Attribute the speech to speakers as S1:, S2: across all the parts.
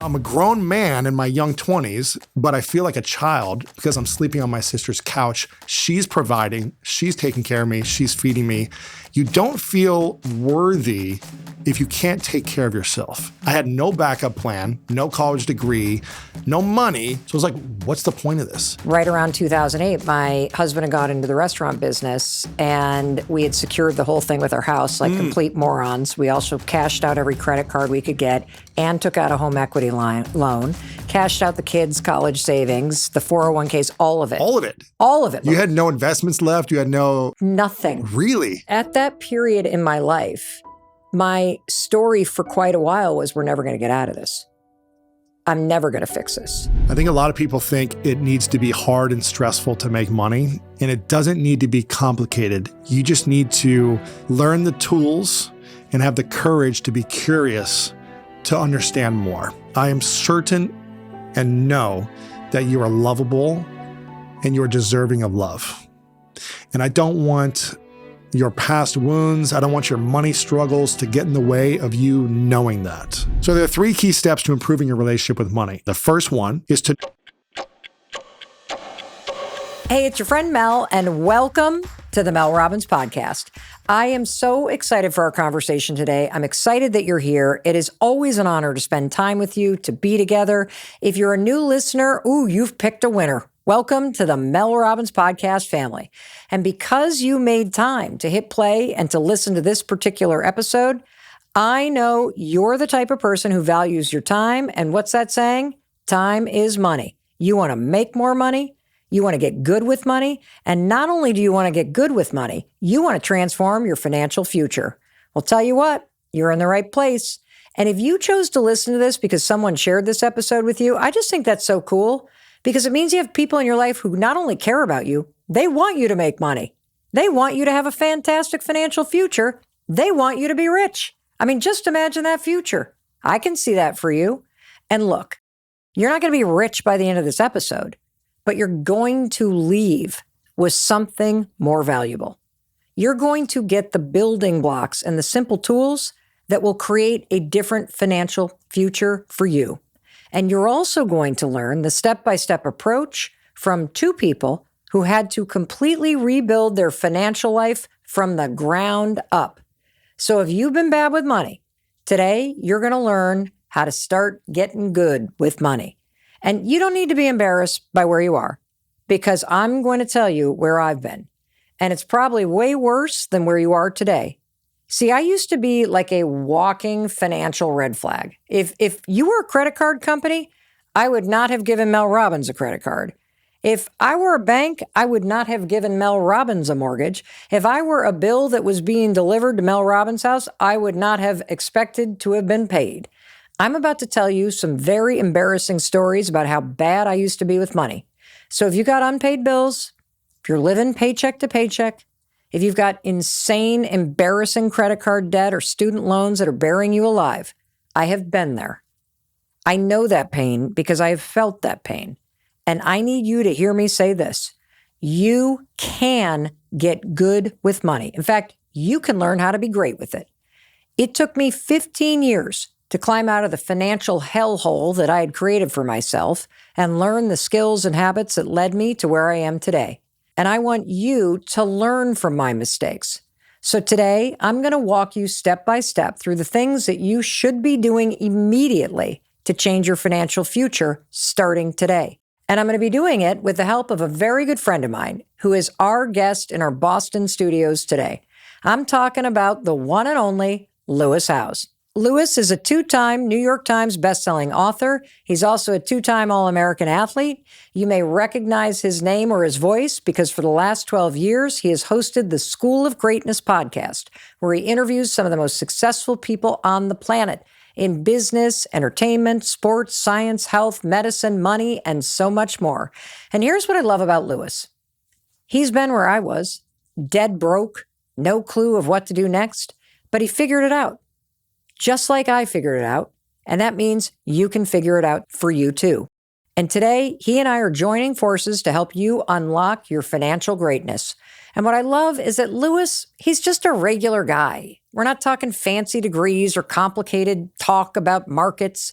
S1: I'm a grown man in my young 20s, but I feel like a child because I'm sleeping on my sister's couch. She's providing, she's taking care of me, she's feeding me. You don't feel worthy if you can't take care of yourself. I had no backup plan, no college degree, no money. So I was like, what's the point of this?
S2: Right around 2008, my husband had got into the restaurant business and we had secured the whole thing with our house like complete morons. We also cashed out every credit card we could get and took out a home equity loan, cashed out the kids' college savings, the 401ks, all of it.
S1: All of it?
S2: All of it.
S1: You had no investments left? You had no...
S2: Nothing.
S1: Really?
S2: At that period in my life, my story for quite a while was we're never going to get out of this. I'm never going to fix this.
S1: I think a lot of people think it needs to be hard and stressful to make money, and it doesn't need to be complicated. You just need to learn the tools and have the courage to be curious to understand more. I am certain and know that you are lovable and you are deserving of love. And I don't want your past wounds, I don't want your money struggles to get in the way of you knowing that. So there are 3 key steps to improving your relationship with money. The first one is to...
S2: Hey, it's your friend Mel, and welcome to the Mel Robbins podcast. I am so excited for our conversation today. I'm excited that you're here. It is always an honor to spend time with you, to be together. If you're a new listener, you've picked a winner. Welcome to the Mel Robbins podcast family. And because you made time to hit play and to listen to this particular episode, I know you're the type of person who values your time. And what's that saying? Time is money. You want to make more money. You want to get good with money. And not only do you want to get good with money, you want to transform your financial future. Well, tell you what, you're in the right place. And if you chose to listen to this because someone shared this episode with you, I just think that's so cool. Because it means you have people in your life who not only care about you, they want you to make money. They want you to have a fantastic financial future. They want you to be rich. I mean, just imagine that future. I can see that for you. And look, you're not going to be rich by the end of this episode, but you're going to leave with something more valuable. You're going to get the building blocks and the simple tools that will create a different financial future for you. And you're also going to learn the step-by-step approach from 2 people who had to completely rebuild their financial life from the ground up. So if you've been bad with money, today you're going to learn how to start getting good with money. And you don't need to be embarrassed by where you are, because I'm going to tell you where I've been. And it's probably way worse than where you are today. See, I used to be like a walking financial red flag. If you were a credit card company, I would not have given Mel Robbins a credit card. If I were a bank, I would not have given Mel Robbins a mortgage. If I were a bill that was being delivered to Mel Robbins' house, I would not have expected to have been paid. I'm about to tell you some very embarrassing stories about how bad I used to be with money. So if you got unpaid bills, if you're living paycheck to paycheck, if you've got insane, embarrassing credit card debt or student loans that are burying you alive, I have been there. I know that pain because I have felt that pain. And I need you to hear me say this. You can get good with money. In fact, you can learn how to be great with it. It took me 15 years to climb out of the financial hellhole that I had created for myself and learn the skills and habits that led me to where I am today. And I want you to learn from my mistakes. So today, I'm going to walk you step by step through the things that you should be doing immediately to change your financial future starting today. And I'm going to be doing it with the help of a very good friend of mine who is our guest in our Boston studios today. I'm talking about the one and only Lewis Howes. Lewis is a 2-time New York Times bestselling author. He's also a 2-time All-American athlete. You may recognize his name or his voice because for the last 12 years, he has hosted the School of Greatness podcast, where he interviews some of the most successful people on the planet in business, entertainment, sports, science, health, medicine, money, and so much more. And here's what I love about Lewis. He's been where I was, dead broke, no clue of what to do next, but he figured it out. Just like I figured it out, and that means you can figure it out for you too. And today, he and I are joining forces to help you unlock your financial greatness. And what I love is that Lewis, he's just a regular guy. We're not talking fancy degrees or complicated talk about markets.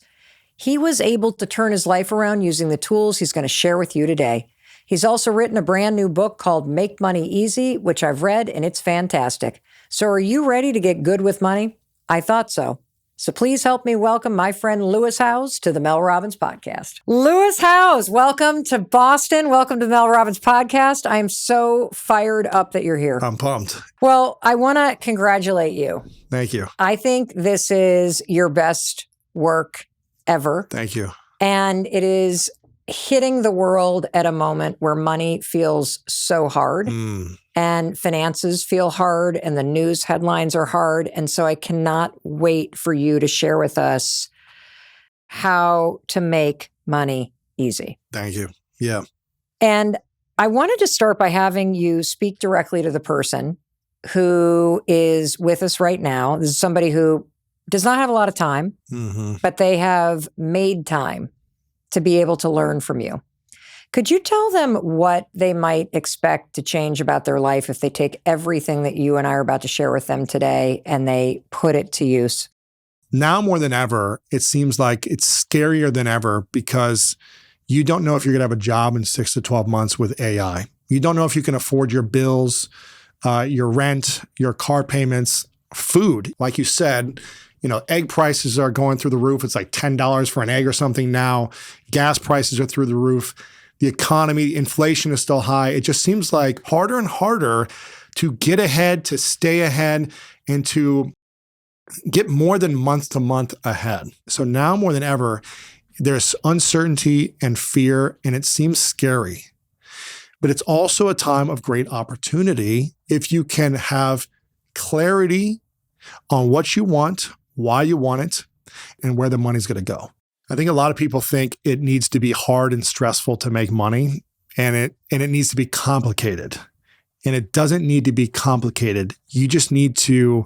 S2: He was able to turn his life around using the tools he's going to share with you today. He's also written a brand new book called Make Money Easy, which I've read, and it's fantastic. So are you ready to get good with money? I thought so. So please help me welcome my friend Lewis Howes to the Mel Robbins Podcast. Lewis Howes, welcome to Boston. Welcome to Mel Robbins Podcast. I am so fired up that you're here.
S1: I'm pumped.
S2: Well, I want to congratulate you.
S1: Thank you.
S2: I think this is your best work ever.
S1: Thank you.
S2: And it is hitting the world at a moment where money feels so hard and finances feel hard and the news headlines are hard. And so I cannot wait for you to share with us how to make money easy.
S1: Thank you. Yeah.
S2: And I wanted to start by having you speak directly to the person who is with us right now. This is somebody who does not have a lot of time, but they have made time to be able to learn from you. Could you tell them what they might expect to change about their life if they take everything that you and I are about to share with them today and they put it to use?
S1: Now more than ever, it seems like it's scarier than ever because you don't know if you're going to have a job in 6 to 12 months with AI. You don't know if you can afford your bills, your rent, your car payments, food. Like you said, egg prices are going through the roof. It's like $10 for an egg or something now. Gas prices are through the roof. The economy, inflation is still high. It just seems like harder and harder to get ahead, to stay ahead, and to get more than month to month ahead. So now more than ever, there's uncertainty and fear, and it seems scary. But it's also a time of great opportunity if you can have clarity on what you want, why you want it, and where the money's going to go. I think a lot of people think it needs to be hard and stressful to make money, and it needs to be complicated. And it doesn't need to be complicated. You just need to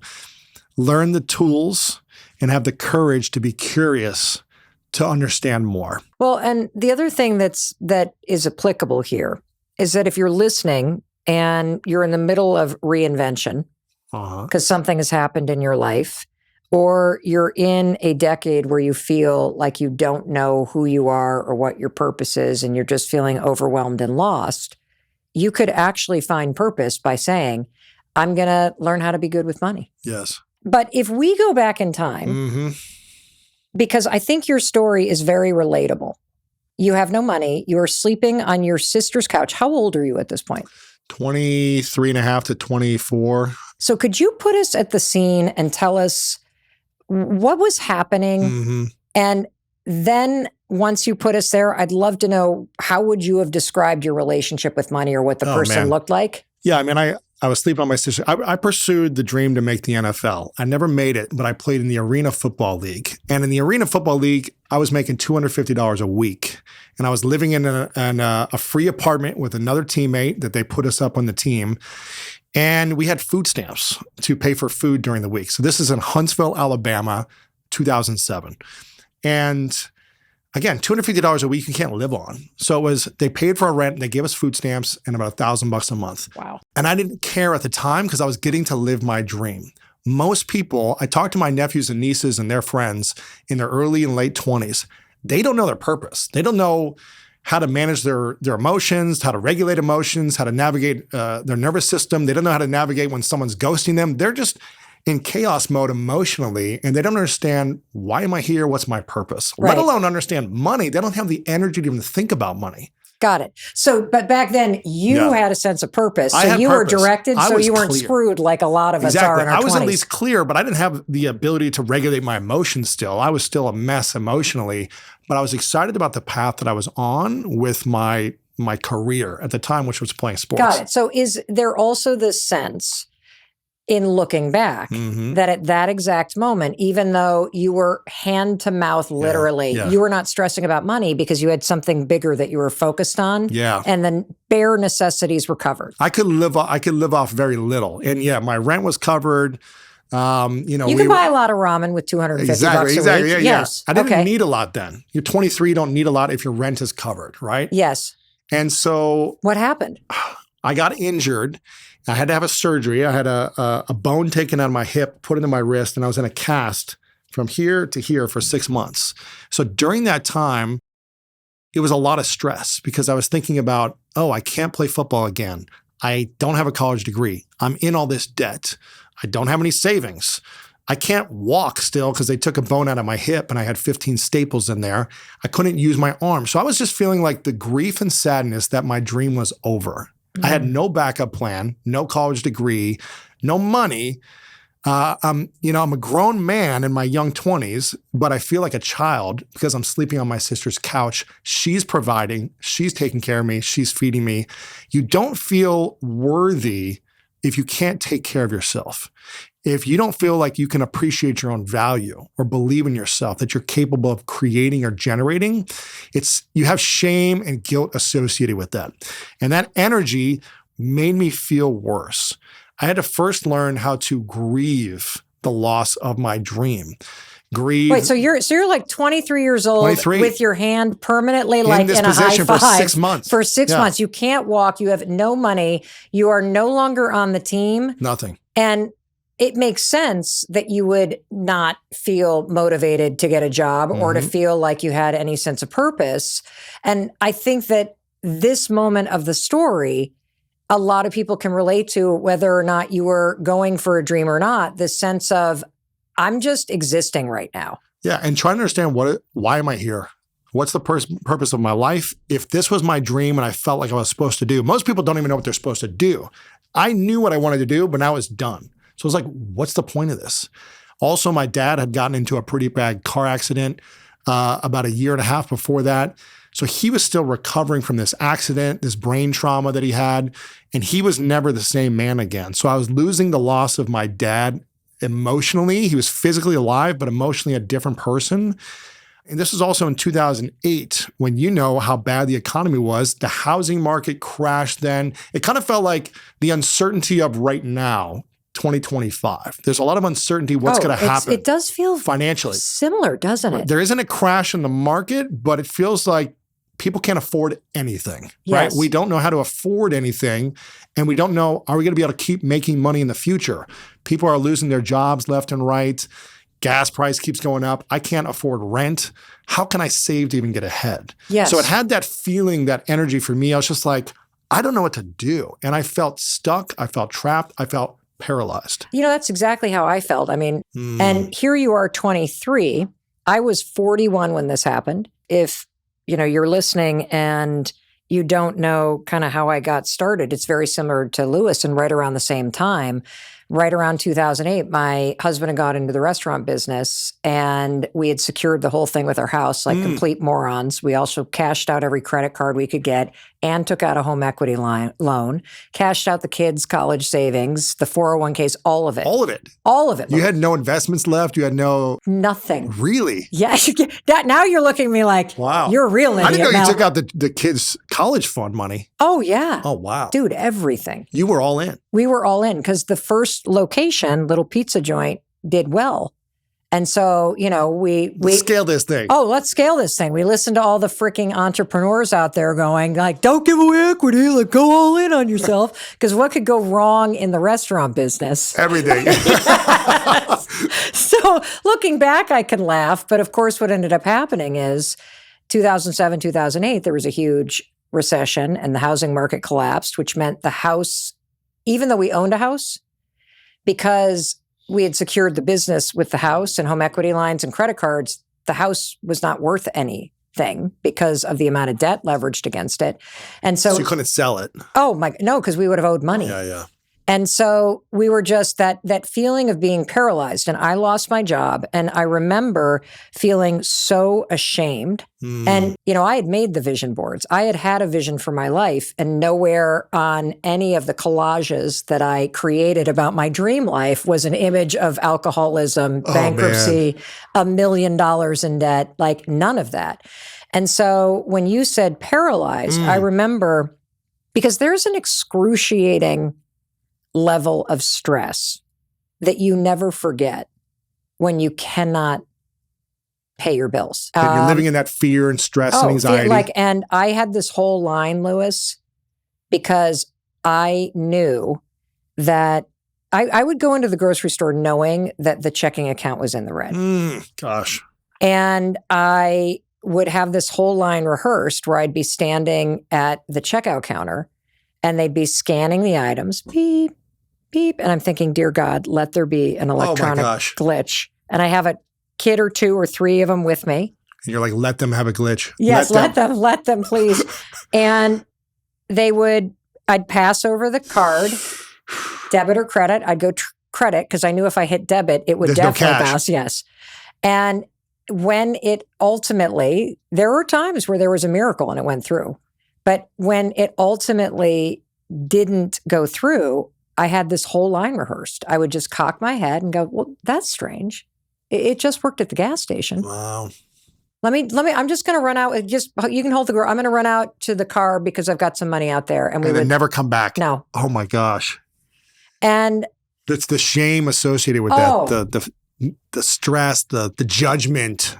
S1: learn the tools and have the courage to be curious to understand more.
S2: Well, and the other thing that is applicable here is that if you're listening and you're in the middle of reinvention because something has happened in your life, or you're in a decade where you feel like you don't know who you are or what your purpose is, and you're just feeling overwhelmed and lost, you could actually find purpose by saying, I'm going to learn how to be good with money.
S1: Yes.
S2: But if we go back in time, because I think your story is very relatable. You have no money. You are sleeping on your sister's couch. How old are you at this point?
S1: 23 and a half to 24.
S2: So could you put us at the scene and tell us what was happening? And then once you put us there, I'd love to know, how would you have described your relationship with money or what the person looked like?
S1: Yeah, I mean, I was sleeping on my sister. I pursued the dream to make the NFL. I never made it, but I played in the Arena Football League. And in the Arena Football League, I was making $250 a week. And I was living in a free apartment with another teammate that they put us up on the team. And we had food stamps to pay for food during the week. So this is in Huntsville, Alabama, 2007. And again, $250 a week you can't live on. So they paid for our rent, they gave us food stamps and about $1,000 a month.
S2: Wow.
S1: And I didn't care at the time because I was getting to live my dream. Most people, I talked to my nephews and nieces and their friends in their early and late 20s. They don't know their purpose. They don't know how to manage their emotions, how to regulate emotions, how to navigate their nervous system. They don't know how to navigate when someone's ghosting them. They're just in chaos mode emotionally, and they don't understand, why am I here? What's my purpose?
S2: Right.
S1: Let alone understand money. They don't have the energy to even think about money.
S2: Got it. So, but back then you had a sense of purpose. So you were directed, so you weren't screwed like a lot of us are in our 20s.
S1: I was at least clear, but I didn't have the ability to regulate my emotions still. I was still a mess emotionally, but I was excited about the path that I was on with my career at the time, which was playing sports.
S2: Got it. So is there also this sense in looking back that at that exact moment, even though you were hand to mouth, literally, you were not stressing about money because you had something bigger that you were focused on.
S1: Yeah.
S2: And then bare necessities were covered.
S1: I could live off very little. And my rent was covered.
S2: You can buy a lot of ramen with $250 a week.
S1: Yeah,
S2: yes.
S1: I didn't need a lot then. You're 23, you don't need a lot if your rent is covered, right?
S2: Yes.
S1: And so
S2: what happened?
S1: I got injured. I had to have a surgery. I had a bone taken out of my hip, put into my wrist, and I was in a cast from here to here for 6 months. So during that time, it was a lot of stress because I was thinking about, oh, I can't play football again. I don't have a college degree. I'm in all this debt. I don't have any savings. I can't walk still because they took a bone out of my hip and I had 15 staples in there. I couldn't use my arm. So I was just feeling like the grief and sadness that my dream was over. I had no backup plan, no college degree, no money. I'm a grown man in my young 20s, but I feel like a child because I'm sleeping on my sister's couch. She's providing, she's taking care of me, she's feeding me. You don't feel worthy if you can't take care of yourself. If you don't feel like you can appreciate your own value or believe in yourself, that you're capable of creating or generating, you have shame and guilt associated with that. And that energy made me feel worse. I had to first learn how to grieve the loss of my dream. Grieve.
S2: Wait, so you're like 23 years old
S1: 23.
S2: With your hand permanently like
S1: this
S2: in a high
S1: position
S2: five
S1: for 6 months.
S2: For 6 months, you can't walk. You have no money. You are no longer on the team.
S1: Nothing.
S2: And it makes sense that you would not feel motivated to get a job or to feel like you had any sense of purpose. And I think that this moment of the story, a lot of people can relate to, whether or not you were going for a dream or not, this sense of, I'm just existing right now.
S1: Yeah, and trying to understand why am I here? What's the purpose of my life? If this was my dream and I felt like I was supposed to do, most people don't even know what they're supposed to do. I knew what I wanted to do, but now it's done. So it's like, what's the point of this? Also, my dad had gotten into a pretty bad car accident about 1.5 years before that. So he was still recovering from this accident, this brain trauma that he had, and he was never the same man again. So I was losing the loss of my dad emotionally. He was physically alive, but emotionally a different person. And this was also in 2008, when you know how bad the economy was. The housing market crashed then. It kind of felt like the uncertainty of right now, 2025. There's a lot of uncertainty what's going to happen.
S2: It does feel
S1: financially
S2: similar, doesn't it?
S1: There isn't a crash in the market, but it feels like people can't afford anything, right? We don't know how to afford anything, and we don't know, are we going to be able to keep making money in the future? People are losing their jobs left and right. Gas price keeps going up. I can't afford rent. How can I save to even get ahead?
S2: Yes.
S1: So it had that feeling, that energy for me. I was just like, I don't know what to do. And I felt stuck. I felt trapped. I felt paralyzed.
S2: You know, that's exactly how I felt. I mean, and here you are 23. I was 41 when this happened. If, you're listening and you don't know kind of how I got started, it's very similar to Lewis, and right around the same time. Right around 2008, my husband had got into the restaurant business and we had secured the whole thing with our house like complete morons. We also cashed out every credit card we could get and took out a home equity loan, cashed out the kids' college savings, the 401ks, all of it.
S1: All of it?
S2: All of it.
S1: You had no investments left? You had no...
S2: Nothing.
S1: Really?
S2: Yeah. Now you're looking at me like, wow, you're a real idiot.
S1: I didn't know
S2: Mel.
S1: You took out the kids' college fund money.
S2: Oh, yeah.
S1: Oh, wow.
S2: Dude, everything.
S1: You were all in.
S2: We were all in because the first location, little pizza joint, did well. And so, we
S1: scale this thing.
S2: Oh, let's scale this thing. We listened to all the freaking entrepreneurs out there going like, don't give away equity, like go all in on yourself. Because what could go wrong in the restaurant business?
S1: Everything.
S2: So looking back, I can laugh. But of course, what ended up happening is 2007, 2008, there was a huge recession and the housing market collapsed, which meant the house, even though we owned a house, because we had secured the business with the house and home equity lines and credit cards, the house was not worth anything because of the amount of debt leveraged against it. And so
S1: you couldn't sell it.
S2: Oh my, no, because we would have owed money.
S1: Yeah.
S2: And so we were just that feeling of being paralyzed, and I lost my job. And I remember feeling so ashamed. And, I had made the vision boards. I had a vision for my life, and nowhere on any of the collages that I created about my dream life was an image of alcoholism, bankruptcy, $1 million in debt, like none of that. And so when you said paralyzed, I remember, because there's an excruciating level of stress that you never forget when you cannot pay your bills.
S1: You're living in that fear and stress and anxiety.
S2: And I had this whole line, Lewis, because I knew that I would go into the grocery store knowing that the checking account was in the red.
S1: Gosh.
S2: And I would have this whole line rehearsed where I'd be standing at the checkout counter and they'd be scanning the items, beep, beep. And I'm thinking, dear God, let there be an electronic glitch. And I have a kid or two or three of them with me.
S1: And you're like, let them have a glitch.
S2: Yes, let them, please. And I'd pass over the card, debit or credit. I'd go credit because I knew if I hit debit, it would definitely bounce. Yes. And when it ultimately, there were times where there was a miracle and it went through. But when it ultimately didn't go through, I had this whole line rehearsed. I would just cock my head and go, well, that's strange. It just worked at the gas station.
S1: Wow.
S2: Let me, I'm just going to run out. You can hold the girl. I'm going to run out to the car because I've got some money out there. And
S1: then never come back.
S2: No.
S1: Oh my gosh.
S2: And
S1: that's the shame associated with that. The stress, the judgment.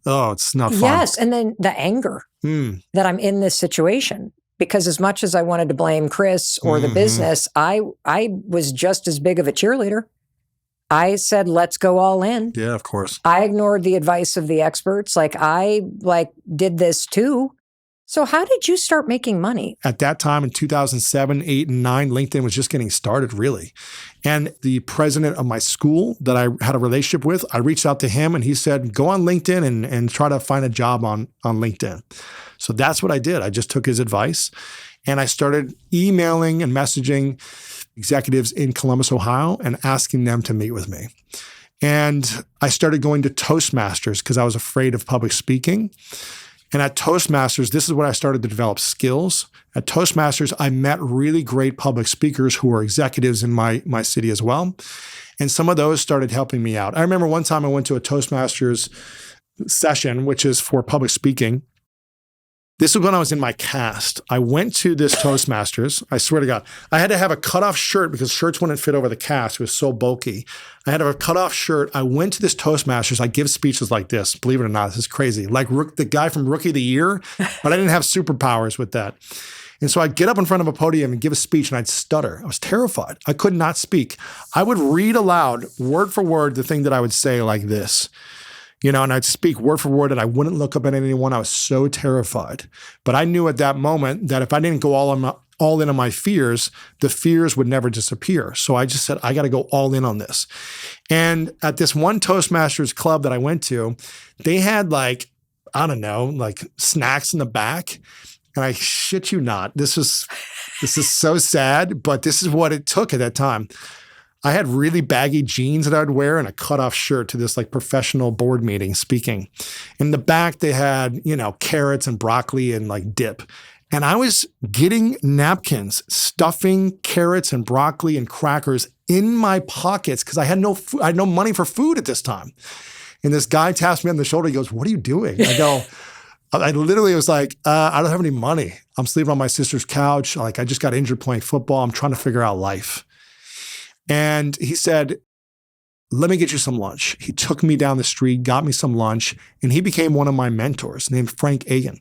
S1: Oh, it's not fun.
S2: Yes. And then the anger that I'm in this situation. Because as much as I wanted to blame Chris or the business, I was just as big of a cheerleader. I said, let's go all in.
S1: Yeah, of course.
S2: I ignored the advice of the experts. I did this too. So how did you start making money?
S1: At that time in 2007, 8, and 9, LinkedIn was just getting started, really. And the president of my school that I had a relationship with, I reached out to him and he said, go on LinkedIn and try to find a job on LinkedIn. So that's what I did. I just took his advice and I started emailing and messaging executives in Columbus, Ohio, and asking them to meet with me. And I started going to Toastmasters because I was afraid of public speaking. And at Toastmasters, this is where I started to develop skills. At Toastmasters, I met really great public speakers who were executives in my city as well. And some of those started helping me out. I remember one time I went to a Toastmasters session, which is for public speaking. This was when I was in my cast. I went to this Toastmasters. I swear to God, I had to have a cutoff shirt because shirts wouldn't fit over the cast. It was so bulky. I had to have a cutoff shirt. I went to this Toastmasters. I give speeches like this. Believe it or not, this is crazy. Like the guy from Rookie of the Year, but I didn't have superpowers with that. And so I'd get up in front of a podium and give a speech and I'd stutter. I was terrified. I could not speak. I would read aloud, word for word, the thing that I would say like this. And I'd speak word for word and I wouldn't look up at anyone. I was so terrified. But I knew at that moment that if I didn't go all in on my fears, the fears would never disappear. So I just said, I got to go all in on this. And at this one Toastmasters club that I went to, they had snacks in the back. And I shit you not, this is so sad, but this is what it took at that time. I had really baggy jeans that I'd wear and a cutoff shirt to this professional board meeting speaking. In the back, they had, carrots and broccoli and dip. And I was getting napkins, stuffing carrots and broccoli and crackers in my pockets because I had no money for food at this time. And this guy taps me on the shoulder. He goes, what are you doing? I go, I literally was like, I don't have any money. I'm sleeping on my sister's couch. I just got injured playing football. I'm trying to figure out life. And he said, let me get you some lunch. He took me down the street, got me some lunch, and he became one of my mentors named Frank Agan.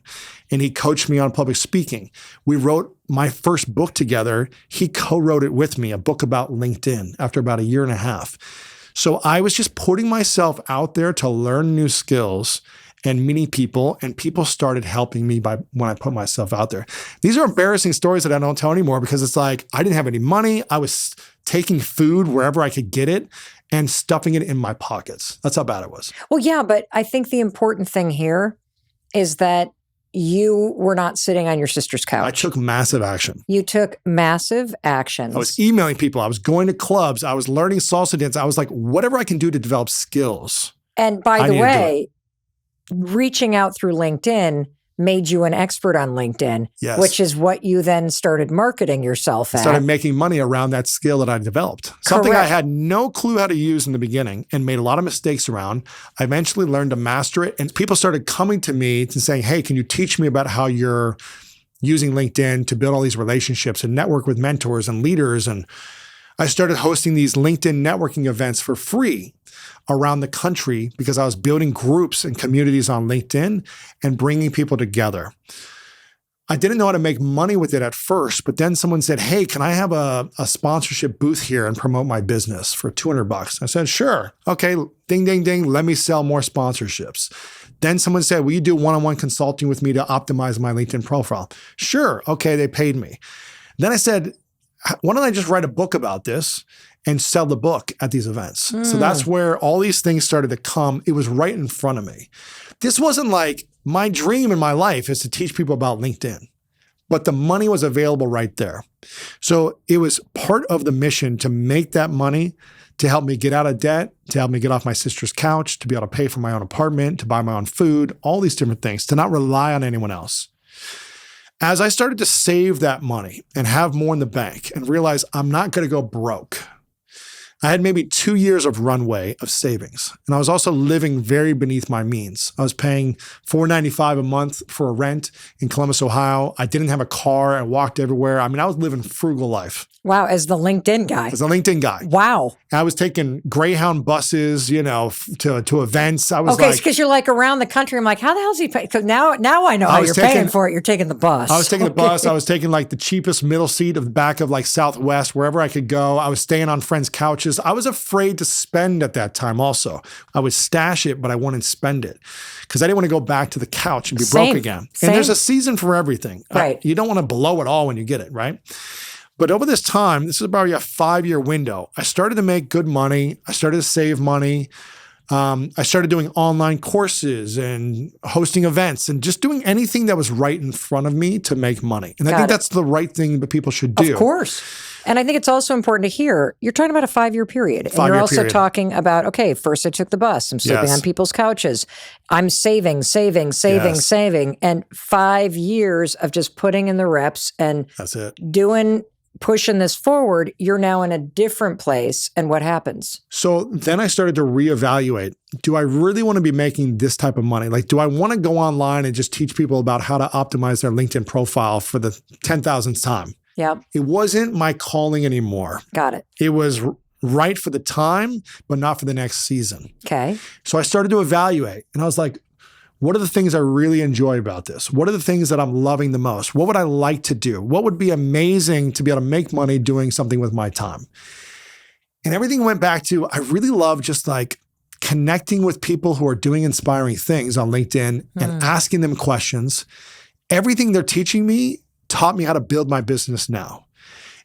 S1: And he coached me on public speaking. We wrote my first book together. He co-wrote it with me, a book about LinkedIn after about a year and a half. So I was just putting myself out there to learn new skills and meeting people, and people started helping me when I put myself out there. These are embarrassing stories that I don't tell anymore because it's I didn't have any money. I was taking food wherever I could get it and stuffing it in my pockets. That's how bad it was.
S2: Well, yeah, but I think the important thing here is that you were not sitting on your sister's couch.
S1: I took massive action.
S2: You took massive action.
S1: I was emailing people. I was going to clubs. I was learning salsa dance. I was like, whatever I can do to develop skills.
S2: And by the way, reaching out through LinkedIn made you an expert on LinkedIn,
S1: yes,
S2: which is what you then started marketing yourself at.
S1: Started making money around that skill that I developed. Something I had no clue how to use in the beginning and made a lot of mistakes around. I eventually learned to master it. And people started coming to me and saying, hey, can you teach me about how you're using LinkedIn to build all these relationships and network with mentors and leaders? And I started hosting these LinkedIn networking events for free around the country because I was building groups and communities on LinkedIn and bringing people together. I didn't know how to make money with it at first, but then someone said, hey, can I have a sponsorship booth here and promote my business for $200? I said, sure. Okay, ding, ding, ding. Let me sell more sponsorships. Then someone said, will you do one-on-one consulting with me to optimize my LinkedIn profile? Sure. Okay, they paid me. Then I said, why don't I just write a book about this and sell the book at these events? So that's where all these things started to come. It was right in front of me. This wasn't like my dream in my life is to teach people about LinkedIn, but the money was available right there. So it was part of the mission to make that money, to help me get out of debt, to help me get off my sister's couch, to be able to pay for my own apartment, to buy my own food, all these different things, to not rely on anyone else. As I started to save that money and have more in the bank and realize I'm not going to go broke, I had maybe 2 years of runway of savings. And I was also living very beneath my means. I was paying $4.95 a month for a rent in Columbus, Ohio. I didn't have a car. I walked everywhere. I mean, I was living a frugal life.
S2: Wow, as the LinkedIn guy.
S1: As a LinkedIn guy.
S2: Wow.
S1: I was taking Greyhound buses, to events. I was
S2: okay, because you're like around the country. I'm like, how the hell is he paying? Because now I know how you're paying for it. You're taking the bus.
S1: I was taking the bus. I was taking like the cheapest middle seat of the back of like Southwest, wherever I could go. I was staying on friends' couches. I was afraid to spend at that time also. I would stash it, but I wouldn't spend it because I didn't want to go back to the couch and be broke again. And there's a season for everything.
S2: Right.
S1: You don't want to blow it all when you get it, right? But over this time, this is probably a 5-year window, I started to make good money. I started to save money. I started doing online courses and hosting events and just doing anything that was right in front of me to make money. And I think that's the right thing that people should do.
S2: Of course. And I think it's also important to hear, you're talking about a 5-year period. And you're also talking about, okay, first I took the bus. I'm sleeping on people's couches. I'm saving. And 5 years of just putting in the reps and
S1: that's it.
S2: Pushing this forward, you're now in a different place. And what happens? So
S1: then I started to reevaluate. Do I really want to be making this type of money? Like, do I want to go online and just teach people about how to optimize their LinkedIn profile for the 10,000th time?
S2: Yeah.
S1: It wasn't my calling anymore.
S2: Got it.
S1: It was right for the time, but not for the next season.
S2: Okay.
S1: So I started to evaluate and I was like, what are the things I really enjoy about this? What are the things that I'm loving the most? What would I like to do? What would be amazing to be able to make money doing something with my time? And everything went back to, I really love just like connecting with people who are doing inspiring things on LinkedIn and asking them questions. Everything they're teaching me taught me how to build my business now.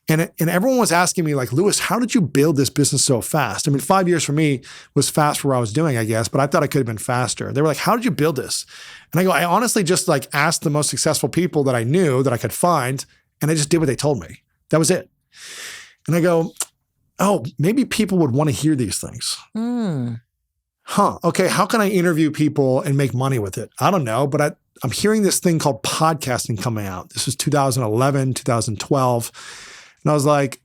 S1: And everyone was asking me like, Lewis, how did you build this business so fast? I mean, 5 years for me was fast for what I was doing, I guess, but I thought it could have been faster. They were like, how did you build this? And I go, I honestly just like asked the most successful people that I knew that I could find, and I just did what they told me. That was it. And I go, oh, maybe people would want to hear these things. Okay, how can I interview people and make money with it? I don't know, but I'm hearing this thing called podcasting coming out. This was 2011, 2012. And I was like,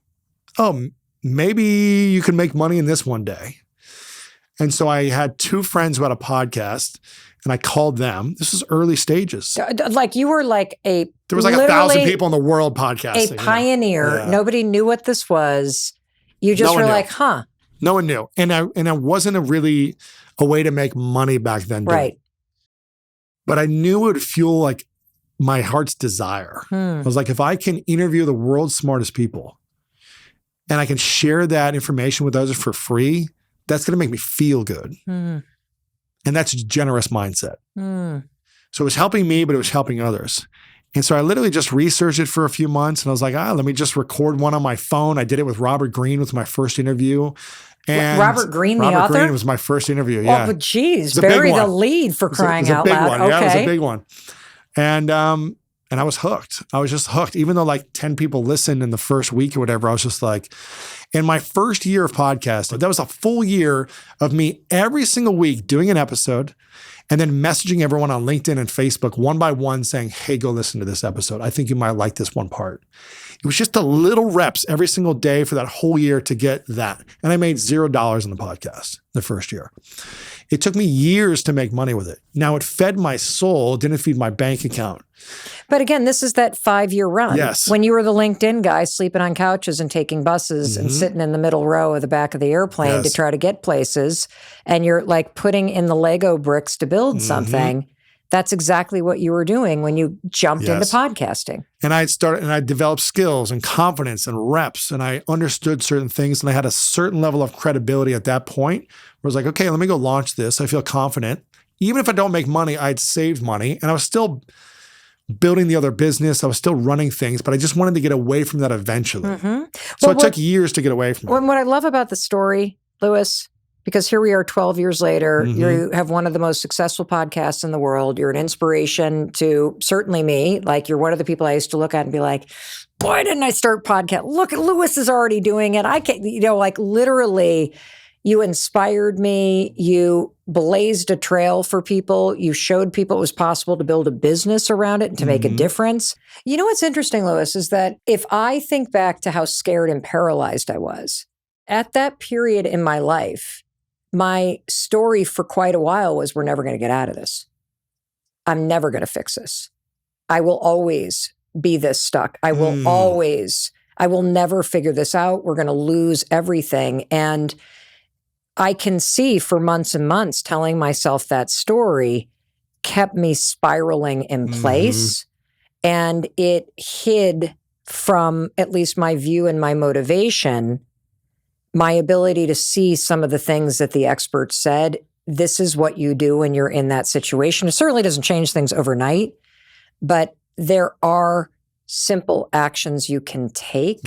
S1: oh, maybe you can make money in this one day. And so I had 2 friends who had a podcast and I called them. This was early stages.
S2: Like you were like there
S1: was like 1,000 people in the world podcasting.
S2: A pioneer. Yeah. Nobody knew what this was. You just were like, huh.
S1: No one knew. And I wasn't really a way to make money back then.
S2: Right.
S1: But I knew it would fuel like my heart's desire. I was like, if I can interview the world's smartest people and I can share that information with others for free, that's going to make me feel good. And that's a generous mindset. So it was helping me, but it was helping others. And so I literally just researched it for a few months and I was like, let me just record one on my phone. I did it with Robert Greene with my first interview. And
S2: Robert Greene, the author?
S1: Robert Greene was my first interview, yeah.
S2: Oh, but geez, bury the lead for crying out loud.
S1: One.
S2: Okay.
S1: Yeah, it was a big one. And I was hooked. I was just hooked. Even though like 10 people listened in the first week or whatever, I was just like, in my first year of podcasting, that was a full year of me every single week doing an episode and then messaging everyone on LinkedIn and Facebook one by one saying, hey, go listen to this episode. I think you might like this one part. It was just a little reps every single day for that whole year to get that. And I made $0 on the podcast the first year. It took me years to make money with it. Now it fed my soul, didn't feed my bank account.
S2: But again, this is that 5-year run.
S1: Yes.
S2: When you were the LinkedIn guy sleeping on couches and taking buses and sitting in the middle row of the back of the airplane to try to get places, and you're like putting in the Lego bricks to build something, That's exactly what you were doing when you jumped into
S1: Yes.
S2: podcasting.
S1: And I developed skills and confidence and reps, and I understood certain things, and I had a certain level of credibility at that point where I was like, okay, let me go launch this. I feel confident. Even if I don't make money, I'd saved money, and I was still building the other business. I was still running things, but I just wanted to get away from that eventually.
S2: Mm-hmm.
S1: So it took years to get away from it.
S2: What I love about the story, Lewis, because here we are 12 years later, you have one of the most successful podcasts in the world. You're an inspiration to certainly me. Like, you're one of the people I used to look at and be like, why didn't I start podcast? Look, Lewis is already doing it. I can't, like literally you inspired me. You blazed a trail for people. You showed people it was possible to build a business around it and to make a difference. You know what's interesting, Lewis, is that if I think back to how scared and paralyzed I was at that period in my life, my story for quite a while was, we're never going to get out of this. I'm never going to fix this. I will always be this stuck. I will never figure this out. We're going to lose everything. And I can see for months and months telling myself that story kept me spiraling in place. And it hid from at least my view and my motivation, my ability to see some of the things that the experts said. This is what you do when you're in that situation. It certainly doesn't change things overnight, but there are simple actions you can take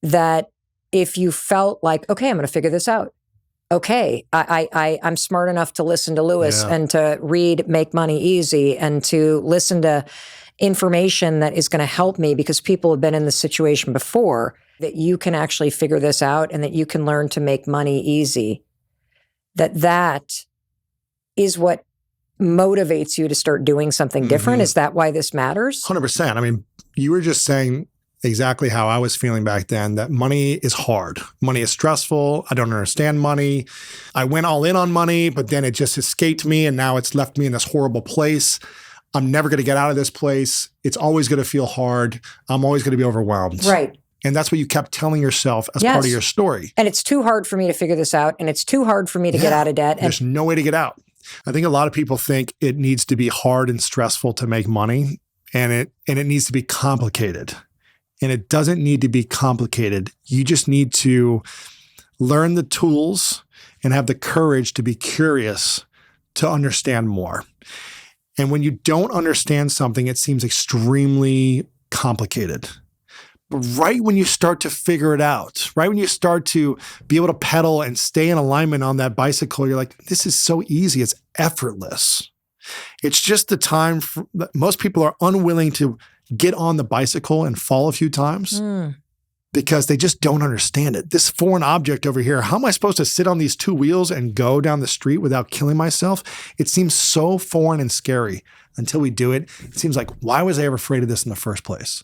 S2: that if you felt like, okay, I'm going to figure this out. Okay, I'm smart enough to listen to Lewis and to read Make Money Easy and to listen to information that is going to help me because people have been in this situation before, that you can actually figure this out and that you can learn to make money easy. That is what motivates you to start doing something different. Is that why this matters?
S1: 100%. I mean, you were just saying exactly how I was feeling back then, that money is hard. Money is stressful. I don't understand money. I went all in on money, but then it just escaped me and now it's left me in this horrible place. I'm never going to get out of this place. It's always going to feel hard. I'm always going to be overwhelmed.
S2: Right.
S1: And that's what you kept telling yourself as part of your story.
S2: And it's too hard for me to figure this out. And it's too hard for me to get out of debt.
S1: There's no way to get out. I think a lot of people think it needs to be hard and stressful to make money, and it needs to be complicated. And it doesn't need to be complicated. You just need to learn the tools and have the courage to be curious to understand more. And when you don't understand something, it seems extremely complicated. But right when you start to figure it out, right when you start to be able to pedal and stay in alignment on that bicycle, you're like, this is so easy. It's effortless. It's just the time most people are unwilling to get on the bicycle and fall a few times because they just don't understand it. This foreign object over here, how am I supposed to sit on these two wheels and go down the street without killing myself? It seems so foreign and scary until we do it. It seems like, why was I ever afraid of this in the first place?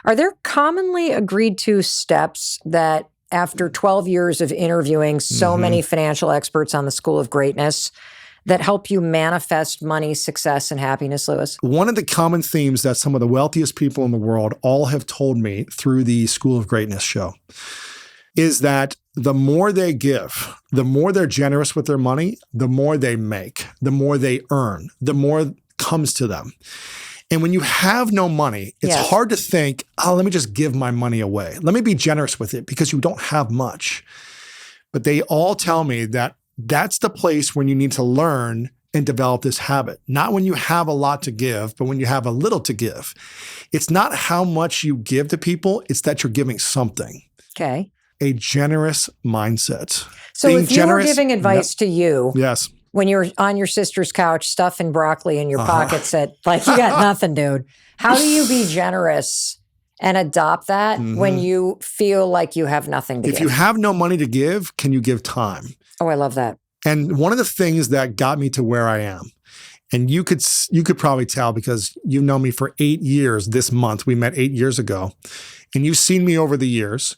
S2: Are there commonly agreed to steps that after 12 years of interviewing so many financial experts on the School of Greatness that help you manifest money, success, and happiness, Lewis?
S1: One of the common themes that some of the wealthiest people in the world all have told me through the School of Greatness show is that the more they give, the more they're generous with their money, the more they make, the more they earn, the more comes to them. And when you have no money, it's hard to think, oh, let me just give my money away. Let me be generous with it because you don't have much. But they all tell me that that's the place when you need to learn and develop this habit. Not when you have a lot to give, but when you have a little to give. It's not how much you give to people, it's that you're giving something.
S2: Okay.
S1: A generous mindset.
S2: So if you were giving advice to you, when you're on your sister's couch, stuffing broccoli in your pockets at, like, you got nothing, dude. How do you be generous and adopt that when you feel like you have nothing to give?
S1: If you have no money to give, can you give time?
S2: Oh, I love that.
S1: And one of the things that got me to where I am, and you could probably tell because you've known me for 8 years this month. We met 8 years ago, and you've seen me over the years.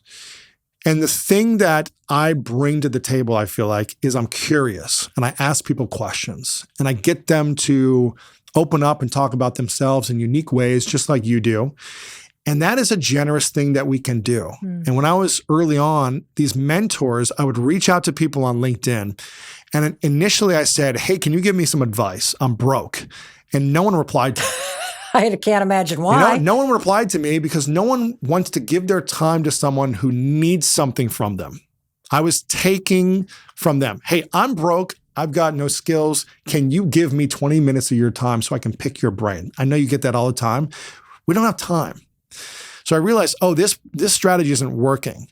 S1: And the thing that I bring to the table, I feel like, is I'm curious and I ask people questions and I get them to open up and talk about themselves in unique ways, just like you do. And that is a generous thing that we can do. And when I was early on, these mentors, I would reach out to people on LinkedIn And initially I said, hey, can you give me some advice? I'm broke. And no one replied to me.
S2: I can't imagine why.
S1: No one replied to me because no one wants to give their time to someone who needs something from them. I was taking from them. Hey, I'm broke. I've got no skills. Can you give me 20 minutes of your time so I can pick your brain? I know you get that all the time. We don't have time. So I realized, this strategy isn't working.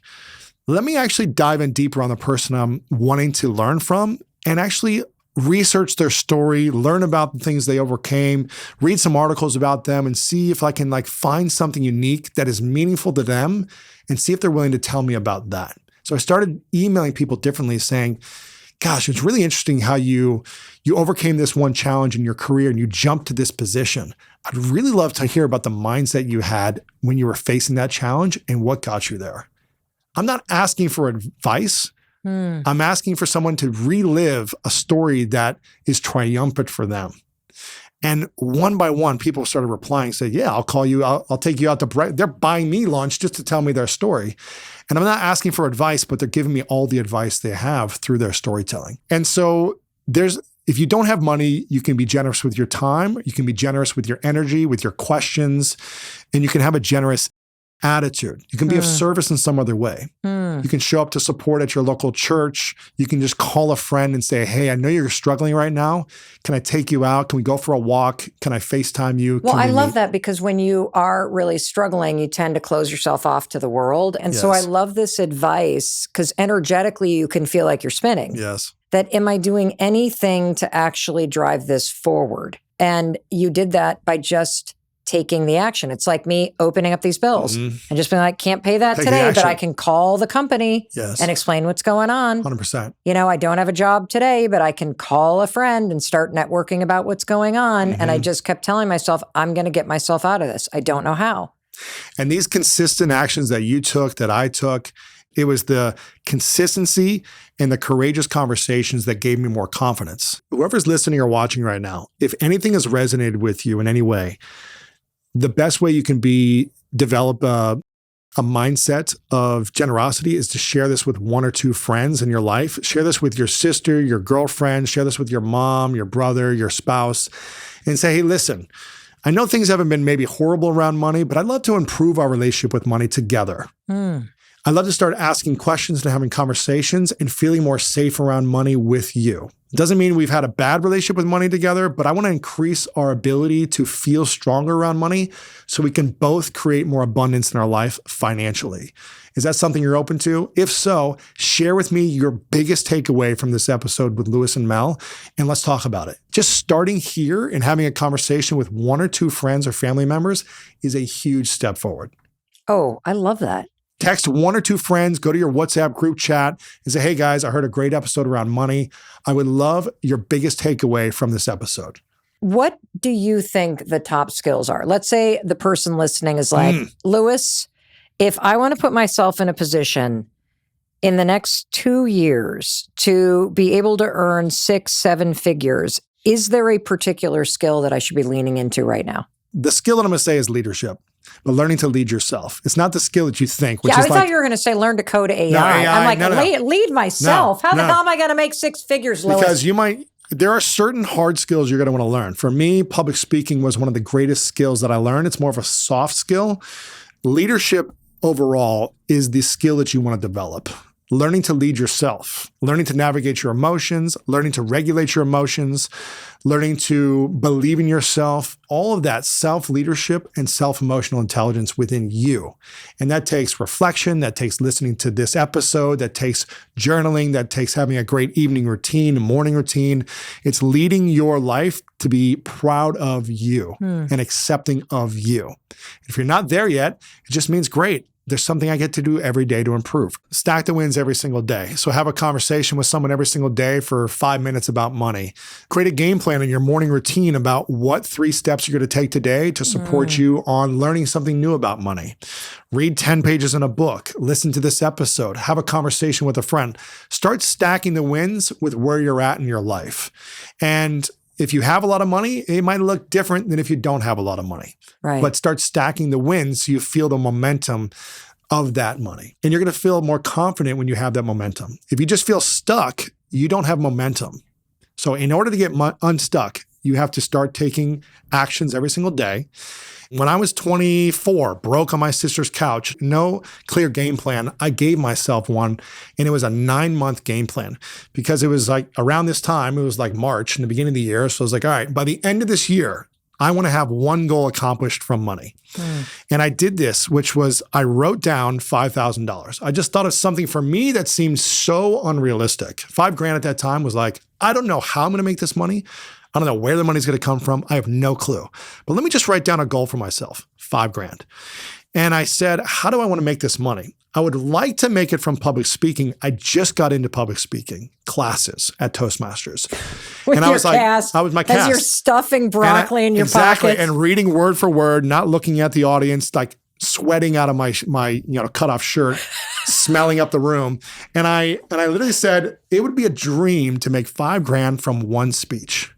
S1: Let me actually dive in deeper on the person I'm wanting to learn from and actually research their story, learn about the things they overcame, read some articles about them, and see if I can find something unique that is meaningful to them and see if they're willing to tell me about that. So I started emailing people differently saying, gosh, it's really interesting how you overcame this one challenge in your career and you jumped to this position. I'd really love to hear about the mindset you had when you were facing that challenge and what got you there. I'm not asking for advice. I'm asking for someone to relive a story that is triumphant for them. And one by one, people started replying, say, yeah, I'll call you. I'll take you out to breakfast. They're buying me lunch just to tell me their story. And I'm not asking for advice, but they're giving me all the advice they have through their storytelling. And so if you don't have money, you can be generous with your time. You can be generous with your energy, with your questions, and you can have a generous attitude. You can be of service in some other way. You can show up to support at your local church. You can just call a friend and say, hey, I know you're struggling right now. Can I take you out? Can we go for a walk? Can I FaceTime you?
S2: Well, I love that because when you are really struggling, you tend to close yourself off to the world. And so I love this advice because energetically you can feel like you're spinning.
S1: Yes.
S2: That am I doing anything to actually drive this forward? And you did that by just taking the action. It's like me opening up these bills and just being like, can't pay that today, but I can call the company and explain what's going on.
S1: 100%.
S2: I don't have a job today, but I can call a friend and start networking about what's going on. And I just kept telling myself, I'm going to get myself out of this. I don't know how.
S1: And these consistent actions that you took, that I took, it was the consistency and the courageous conversations that gave me more confidence. Whoever's listening or watching right now, if anything has resonated with you in any way, the best way you can develop a mindset of generosity is to share this with one or two friends in your life. Share this with your sister, your girlfriend, share this with your mom, your brother, your spouse, and say, hey, listen, I know things haven't been maybe horrible around money, but I'd love to improve our relationship with money together. I'd love to start asking questions and having conversations and feeling more safe around money with you. It doesn't mean we've had a bad relationship with money together, but I want to increase our ability to feel stronger around money so we can both create more abundance in our life financially. Is that something you're open to? If so, share with me your biggest takeaway from this episode with Lewis and Mel, and let's talk about it. Just starting here and having a conversation with one or two friends or family members is a huge step forward.
S2: Oh, I love that.
S1: Text one or two friends, go to your WhatsApp group chat and say, hey guys, I heard a great episode around money. I would love your biggest takeaway from this episode.
S2: What do you think the top skills are? Let's say the person listening is like, Lewis, if I want to put myself in a position in the next 2 years to be able to earn 6-7 figures, is there a particular skill that I should be leaning into right now?
S1: The skill that I'm going to say is leadership. But learning to lead yourself. It's not the skill that you think. Which
S2: I thought you were going to say learn to code AI.
S1: No, AI
S2: I'm like, lead myself. How the hell am I going to make 6 figures, Lewis?
S1: Because there are certain hard skills you're going to want to learn. For me, public speaking was one of the greatest skills that I learned. It's more of a soft skill. Leadership overall is the skill that you want to develop. Learning to lead yourself, learning to navigate your emotions, learning to regulate your emotions, learning to believe in yourself, all of that self-leadership and self-emotional intelligence within you. And that takes reflection, that takes listening to this episode, that takes journaling, that takes having a great evening routine, a morning routine. It's leading your life to be proud of you and accepting of you. If you're not there yet, it just means great. There's something I get to do every day to improve. Stack the wins every single day. So have a conversation with someone every single day for 5 minutes about money. Create a game plan in your morning routine about what 3 steps you're going to take today to support you on learning something new about money. Read 10 pages in a book. Listen to this episode. Have a conversation with a friend. Start stacking the wins with where you're at in your life. And if you have a lot of money, it might look different than if you don't have a lot of money.
S2: Right.
S1: But start stacking the wins so you feel the momentum of that money. And you're going to feel more confident when you have that momentum. If you just feel stuck, you don't have momentum. So in order to get unstuck, you have to start taking actions every single day. When I was 24, broke on my sister's couch, no clear game plan, I gave myself one, and it was a 9-month game plan because it was like around this time, it was like March in the beginning of the year. So I was like, all right, by the end of this year, I want to have one goal accomplished from money. And I did this, which was I wrote down $5,000. I just thought of something for me that seemed so unrealistic. $5,000 at that time was like, I don't know how I'm going to make this money. I don't know where the money's going to come from. I have no clue. But let me just write down a goal for myself, $5,000. And I said, how do I want to make this money? I would like to make it from public speaking. I just got into public speaking classes at Toastmasters.
S2: With
S1: and
S2: your
S1: I was
S2: cast,
S1: like, I was my cast.
S2: As you're stuffing broccoli in your
S1: exactly,
S2: pockets.
S1: and reading word for word, not looking at the audience, like sweating out of my cut off shirt, smelling up the room. And I literally said, it would be a dream to make $5,000 from one speech.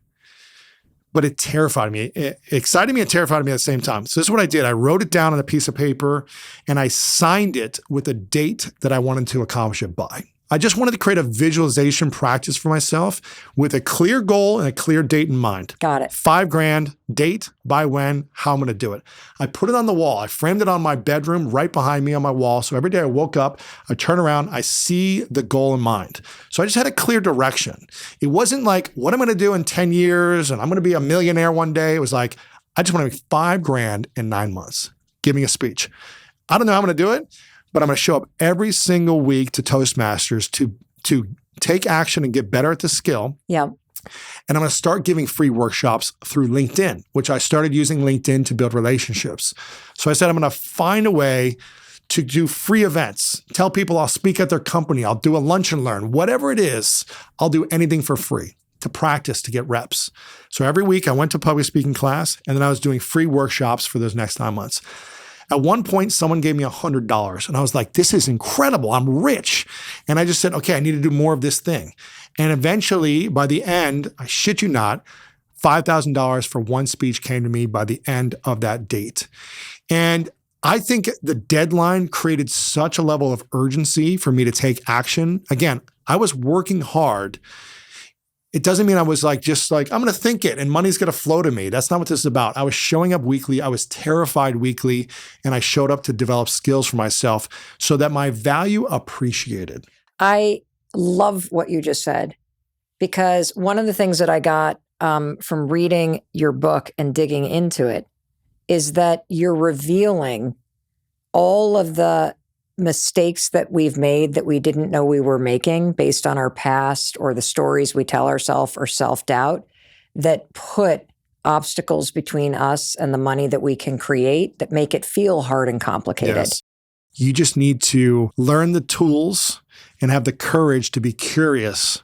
S1: But it terrified me. It excited me and terrified me at the same time. So this is what I did. I wrote it down on a piece of paper and I signed it with a date that I wanted to accomplish it by. I just wanted to create a visualization practice for myself with a clear goal and a clear date in mind.
S2: Got it.
S1: $5,000, date, by when, how I'm going to do it. I put it on the wall. I framed it on my bedroom right behind me on my wall. So every day I woke up, I turn around, I see the goal in mind. So I just had a clear direction. It wasn't like, what am I going to do in 10 years? And I'm going to be a millionaire one day. It was like, I just want to make $5,000 in 9 months. Give me a speech. I don't know how I'm going to do it, but I'm going to show up every single week to Toastmasters to take action and get better at the skill.
S2: Yeah.
S1: And I'm going to start giving free workshops through LinkedIn, which I started using LinkedIn to build relationships. So I said, I'm going to find a way to do free events, tell people I'll speak at their company, I'll do a lunch and learn, whatever it is, I'll do anything for free to practice, to get reps. So every week I went to public speaking class and then I was doing free workshops for those next 9 months. At one point, someone gave me $100 and I was like, this is incredible. I'm rich. And I just said, okay, I need to do more of this thing. And eventually, by the end, I shit you not, $5,000 for one speech came to me by the end of that date. And I think the deadline created such a level of urgency for me to take action. Again, I was working hard. It doesn't mean I was I'm going to think it and money's going to flow to me. That's not what this is about. I was showing up weekly. I was terrified weekly, and I showed up to develop skills for myself so that my value appreciated.
S2: I love what you just said, because one of the things that I got from reading your book and digging into it is that you're revealing all of the mistakes that we've made that we didn't know we were making based on our past or the stories we tell ourselves or self-doubt that put obstacles between us and the money that we can create that make it feel hard and complicated.
S1: Yes. You just need to learn the tools and have the courage to be curious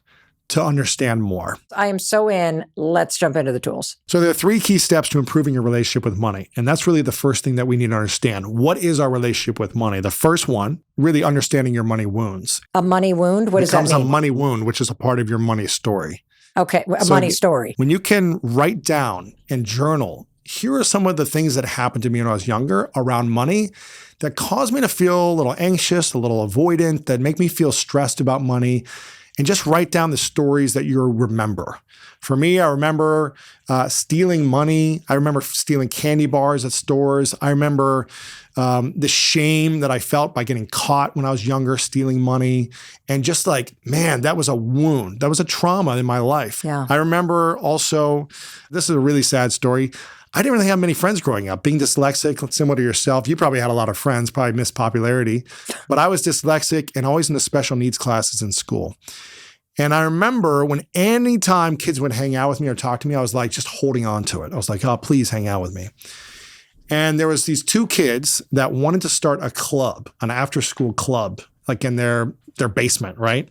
S1: to understand more.
S2: I am so in. Let's jump into the tools.
S1: So there are 3 key steps to improving your relationship with money. And that's really the first thing that we need to understand. What is our relationship with money? The first one, really understanding your money wounds.
S2: A money wound? What does that mean?
S1: It becomes a money wound, which is a part of your money story.
S2: Okay, money story.
S1: When you can write down and journal, here are some of the things that happened to me when I was younger around money that caused me to feel a little anxious, a little avoidant, that make me feel stressed about money. And just write down the stories that you remember. For me, I remember stealing money. I remember stealing candy bars at stores. I remember the shame that I felt by getting caught when I was younger stealing money. And just like, man, that was a wound. That was a trauma in my life.
S2: Yeah.
S1: I remember also, this is a really sad story. I didn't really have many friends growing up. Being dyslexic, similar to yourself, you probably had a lot of friends, probably missed popularity. But I was dyslexic and always in the special needs classes in school. And I remember when anytime kids would hang out with me or talk to me, I was like just holding on to it. I was like, oh, please hang out with me. And there was these 2 kids that wanted to start a club, an after-school club, like in their basement, right?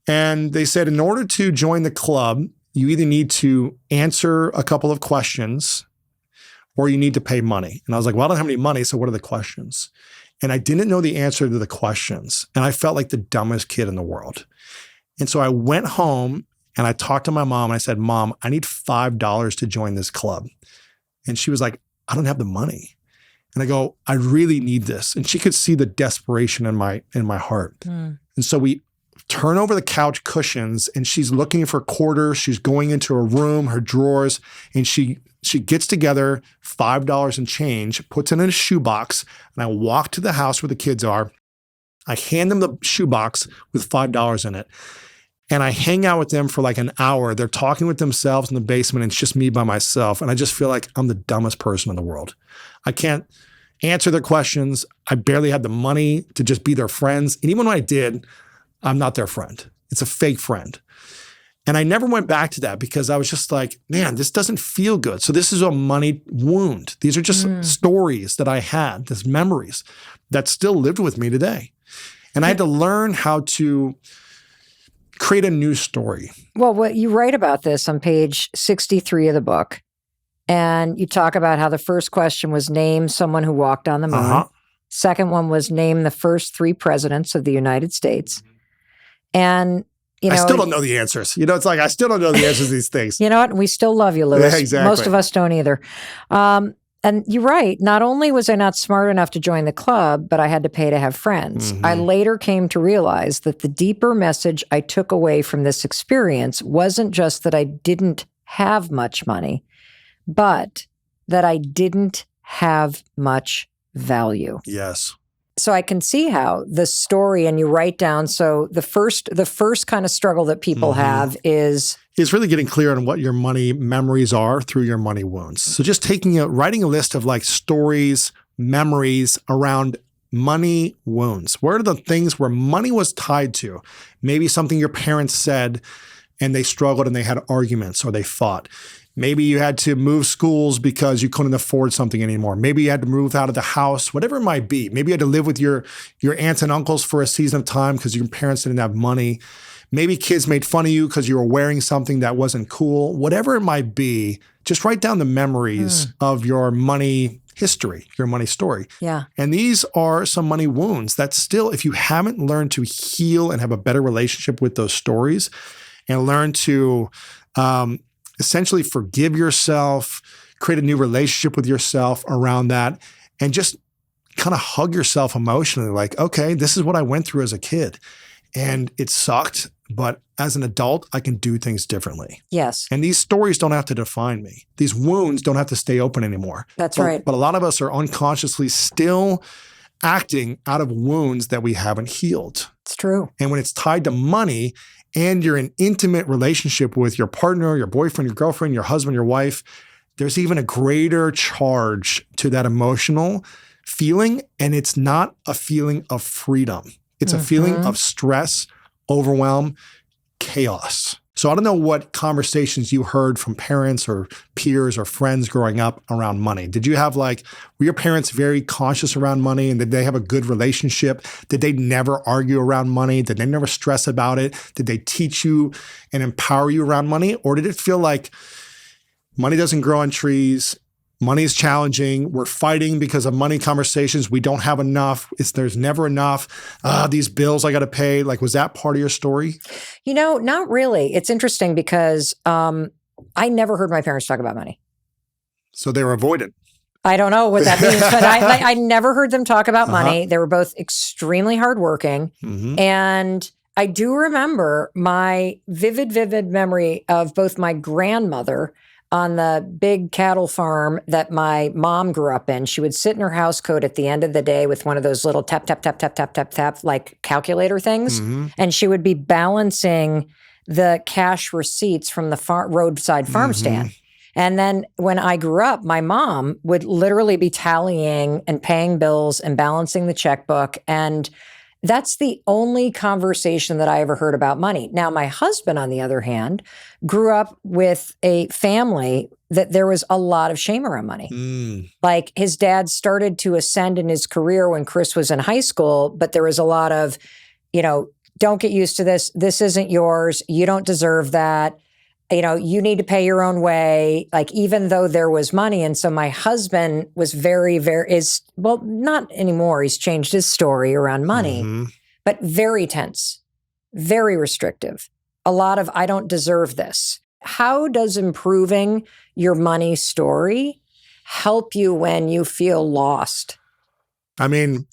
S1: And they said, in order to join the club, you either need to answer a couple of questions or you need to pay money. And I was like, well, I don't have any money, so what are the questions? And I didn't know the answer to the questions. And I felt like the dumbest kid in the world. And so I went home and I talked to my mom and I said, Mom, I need $5 to join this club. And she was like, I don't have the money. And I go, I really need this. And she could see the desperation in my heart. And so we turn over the couch cushions and she's looking for quarters. She's going into her room, her drawers, and she gets together $5 and change, puts it in a shoebox, and I walk to the house where the kids are. I hand them the shoebox with $5 in it. And I hang out with them for like an hour. They're talking with themselves in the basement. And it's just me by myself. And I just feel like I'm the dumbest person in the world. I can't answer their questions. I barely had the money to just be their friends. And even when I did, I'm not their friend. It's a fake friend. And I never went back to that because I was just like, man, this doesn't feel good. So this is a money wound. These are just stories that I had, these memories that still lived with me today. And I had to learn how to create a new story.
S2: Well, what you write about this on page 63 of the book, and you talk about how the first question was name someone who walked on the moon. Second one was name the first 3 presidents of the United States. And, you know,
S1: I still don't know the answers. You know, it's like, I still don't know the answers to these things.
S2: You know what? We still love you, Lewis.
S1: Yeah, exactly.
S2: Most of us don't either. And you're right. Not only was I not smart enough to join the club, but I had to pay to have friends. I later came to realize that the deeper message I took away from this experience wasn't just that I didn't have much money, but that I didn't have much value.
S1: Yes.
S2: So I can see how the story, and you write down, so the first kind of struggle that people have is
S1: really getting clear on what your money memories are through your money wounds. So just writing a list of like stories, memories around money wounds. What are the things where money was tied to? Maybe something your parents said and they struggled and they had arguments or they fought. Maybe you had to move schools because you couldn't afford something anymore. Maybe you had to move out of the house, whatever it might be. Maybe you had to live with your aunts and uncles for a season of time because your parents didn't have money. Maybe kids made fun of you because you were wearing something that wasn't cool. Whatever it might be, just write down the memories of your money history, your money story.
S2: Yeah.
S1: And these are some money wounds that still, if you haven't learned to heal and have a better relationship with those stories and learn to essentially forgive yourself, create a new relationship with yourself around that, and just kind of hug yourself emotionally like, okay, this is what I went through as a kid. And it sucked, but as an adult, I can do things differently.
S2: Yes.
S1: And these stories don't have to define me. These wounds don't have to stay open anymore.
S2: That's right.
S1: But a lot of us are unconsciously still acting out of wounds that we haven't healed.
S2: It's true.
S1: And when it's tied to money and you're in intimate relationship with your partner, your boyfriend, your girlfriend, your husband, your wife, there's even a greater charge to that emotional feeling. And it's not a feeling of freedom. It's a feeling of stress, overwhelm, chaos. So I don't know what conversations you heard from parents or peers or friends growing up around money. Did you have were your parents very conscious around money, and did they have a good relationship? Did they never argue around money? Did they never stress about it? Did they teach you and empower you around money? Or did it feel like money doesn't grow on trees? Money is challenging. We're fighting because of money conversations. We don't have enough. There's never enough. These bills I got to pay. Was that part of your story?
S2: You know, not really. It's interesting because I never heard my parents talk about money.
S1: So they were avoidant.
S2: I don't know what that means, but I never heard them talk about money. They were both extremely hardworking. And I do remember my vivid memory of both my grandmother on the big cattle farm that my mom grew up in. She would sit in her house coat at the end of the day with one of those little tap, tap, tap, tap, tap, tap, tap, like calculator things. And she would be balancing the cash receipts from the roadside farm stand. And then when I grew up, my mom would literally be tallying and paying bills and balancing the checkbook. And that's the only conversation that I ever heard about money. Now, my husband, on the other hand, grew up with a family that there was a lot of shame around money. Like his dad started to ascend in his career when Chris was in high school, but there was a lot of, don't get used to this. This isn't yours. You don't deserve that. You need to pay your own way, even though there was money. And so my husband was not anymore. He's changed his story around money, but very tense, very restrictive. A lot of, I don't deserve this. How does improving your money story help you when you feel lost?
S1: I mean,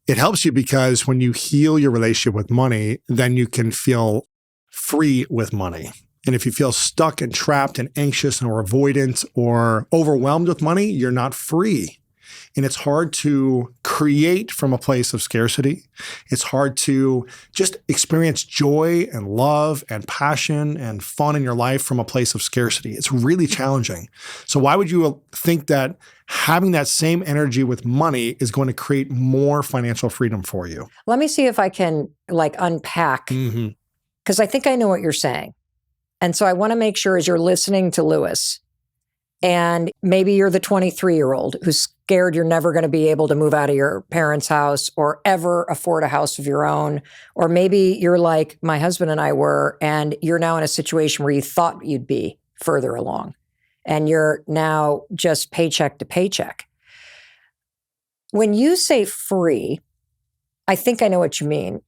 S1: it helps you because when you heal your relationship with money, then you can feel free with money. And if you feel stuck and trapped and anxious or avoidant or overwhelmed with money, you're not free. And it's hard to create from a place of scarcity. It's hard to just experience joy and love and passion and fun in your life from a place of scarcity. It's really challenging. So why would you think that having that same energy with money is going to create more financial freedom for you?
S2: Let me see if I can unpack, because I think I know what you're saying. And so I want to make sure as you're listening to Lewis, and maybe you're the 23-year-old who's scared you're never going to be able to move out of your parents' house or ever afford a house of your own. Or maybe you're like my husband and I were, and you're now in a situation where you thought you'd be further along. And you're now just paycheck to paycheck. When you say free, I think I know what you mean.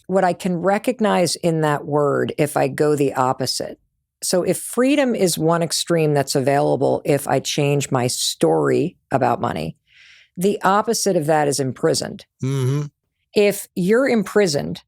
S2: What I can recognize in that word, if I go the opposite. So if freedom is one extreme that's available if I change my story about money, the opposite of that is imprisoned. If you're imprisoned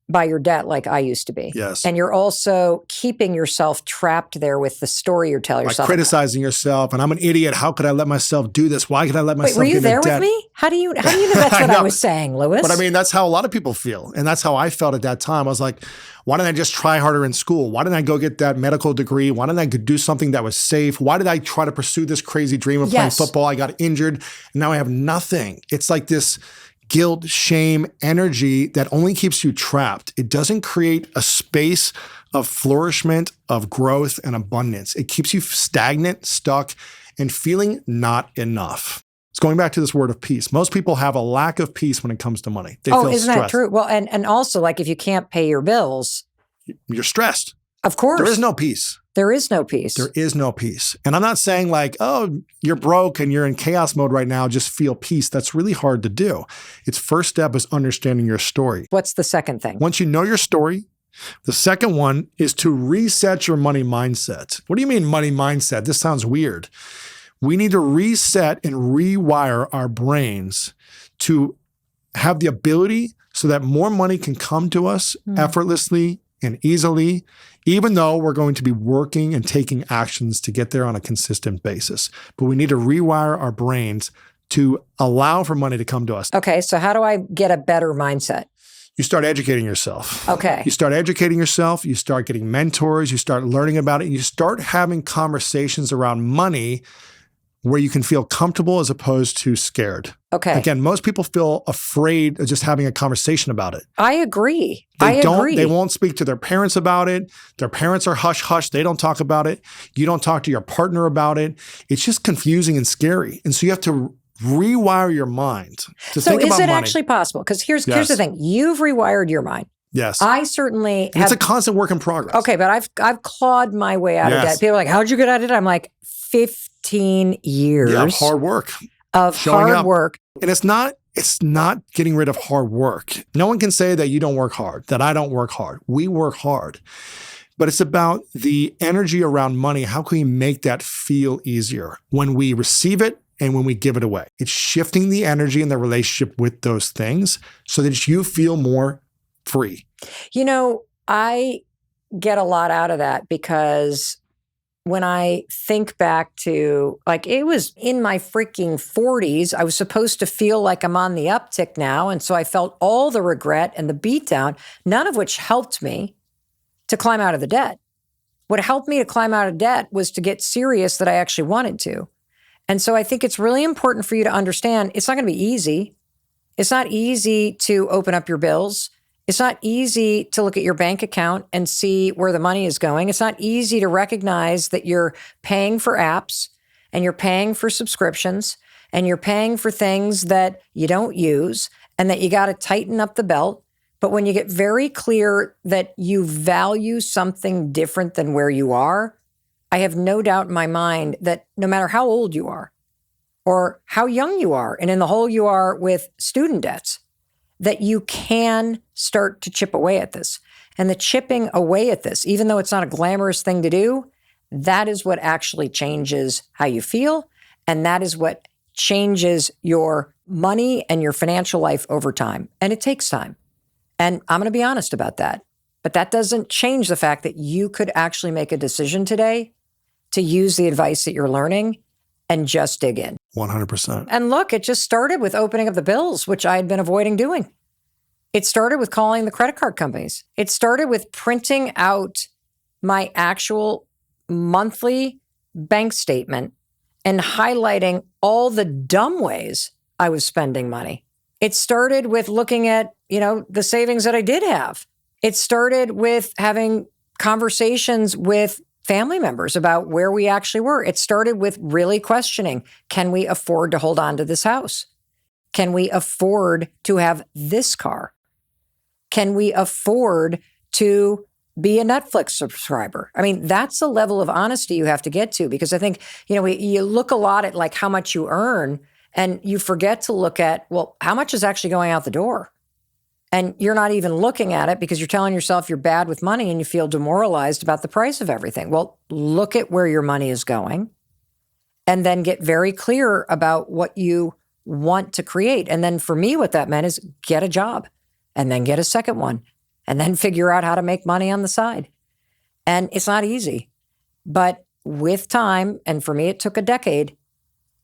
S2: by your debt like I used to be,
S1: yes,
S2: and you're also keeping yourself trapped there with the story you're telling yourself,
S1: criticizing yourself, and I'm an idiot. How could I let myself do this? Why could I let myself?
S2: Wait, were you
S1: get
S2: there
S1: in debt?
S2: with me? How do you know that's what I was saying, Lewis?
S1: But I mean, that's how a lot of people feel. And that's how I felt at that time. I was like, why didn't I just try harder in school? Why didn't I go get that medical degree? Why didn't I do something that was safe? Why did I try to pursue this crazy dream of playing football? I got injured and now I have nothing. It's like this guilt, shame, energy that only keeps you trapped. It doesn't create a space of flourishment, of growth and abundance. It keeps you stagnant, stuck, and feeling not enough. It's going back to this word of peace. Most people have a lack of peace when it comes to money. They feel
S2: isn't
S1: stressed.
S2: that true? Well, and also if you can't pay your bills,
S1: you're stressed.
S2: Of course.
S1: There is no peace.
S2: There is no peace.
S1: There is no peace. And I'm not saying you're broke and you're in chaos mode right now, just feel peace. That's really hard to do. Its first step is understanding your story.
S2: What's the second thing?
S1: Once you know your story, the second one is to reset your money mindset. What do you mean money mindset? This sounds weird. We need to reset and rewire our brains to have the ability so that more money can come to us effortlessly and easily, even though we're going to be working and taking actions to get there on a consistent basis. But we need to rewire our brains to allow for money to come to us.
S2: Okay, so how do I get a better mindset?
S1: You start educating yourself.
S2: Okay.
S1: You start educating yourself. You start getting mentors. You start learning about it. And you start having conversations around money where you can feel comfortable as opposed to scared.
S2: Okay.
S1: Again, most people feel afraid of just having a conversation about it.
S2: I agree.
S1: They won't speak to their parents about it. Their parents are hush-hush. They don't talk about it. You don't talk to your partner about it. It's just confusing and scary. And so you have to rewire your mind to think about money.
S2: So is it actually possible? Because here's the thing. You've rewired your mind.
S1: Yes.
S2: I certainly have.
S1: It's a constant work in progress.
S2: Okay, but I've clawed my way out of debt. People are like, how'd you get out of it? I'm like, 15 years.
S1: Yeah, hard work.
S2: Of hard work.
S1: And it's not getting rid of hard work. No one can say that you don't work hard, that I don't work hard. We work hard. But it's about the energy around money. How can we make that feel easier when we receive it and when we give it away? It's shifting the energy in the relationship with those things so that you feel more free.
S2: You know, I get a lot out of that because when I think back to, it was in my freaking 40s, I was supposed to feel like I'm on the uptick now. And so I felt all the regret and the beatdown, none of which helped me to climb out of the debt. What helped me to climb out of debt was to get serious that I actually wanted to. And so I think it's really important for you to understand it's not going to be easy. It's not easy to open up your bills. It's not easy to look at your bank account and see where the money is going. It's not easy to recognize that you're paying for apps and you're paying for subscriptions and you're paying for things that you don't use and that you got to tighten up the belt. But when you get very clear that you value something different than where you are, I have no doubt in my mind that no matter how old you are or how young you are and in the hole you are with student debts, that you can start to chip away at this. And the chipping away at this, even though it's not a glamorous thing to do, that is what actually changes how you feel. And that is what changes your money and your financial life over time. And it takes time. And I'm going to be honest about that. But that doesn't change the fact that you could actually make a decision today to use the advice that you're learning and just dig in.
S1: 100%.
S2: And look, it just started with opening up the bills, which I had been avoiding doing. It started with calling the credit card companies. It started with printing out my actual monthly bank statement and highlighting all the dumb ways I was spending money. It started with looking at, the savings that I did have. It started with having conversations with family members about where we actually were. It started with really questioning, can we afford to hold on to this house? Can we afford to have this car? Can we afford to be a Netflix subscriber? I mean, that's the level of honesty you have to get to, because I think, you look a lot at like how much you earn and you forget to look at, well, how much is actually going out the door? And you're not even looking at it because you're telling yourself you're bad with money and you feel demoralized about the price of everything. Well, look at where your money is going and then get very clear about what you want to create. And then for me, what that meant is get a job and then get a second one and then figure out how to make money on the side. And it's not easy, but with time, and for me, it took a decade,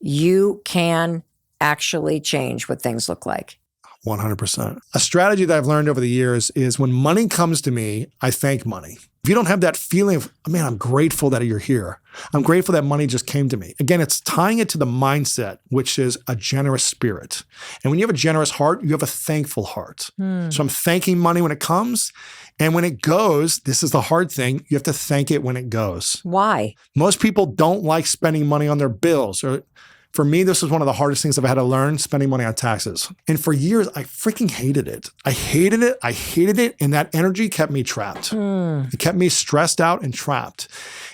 S2: you can actually change what things look like.
S1: 100%. A strategy that I've learned over the years is when money comes to me, I thank money. If you don't have that feeling of, man, I'm grateful that you're here. I'm grateful that money just came to me. Again, it's tying it to the mindset, which is a generous spirit. And when you have a generous heart, you have a thankful heart. So I'm thanking money when it comes. And when it goes, this is the hard thing, you have to thank it when it goes.
S2: Why?
S1: Most people don't like spending money on their bills. Or for me, this was one of the hardest things I've had to learn, spending money on taxes. And for years, I freaking hated it. I hated it. And that energy kept me trapped. It kept me stressed out and trapped.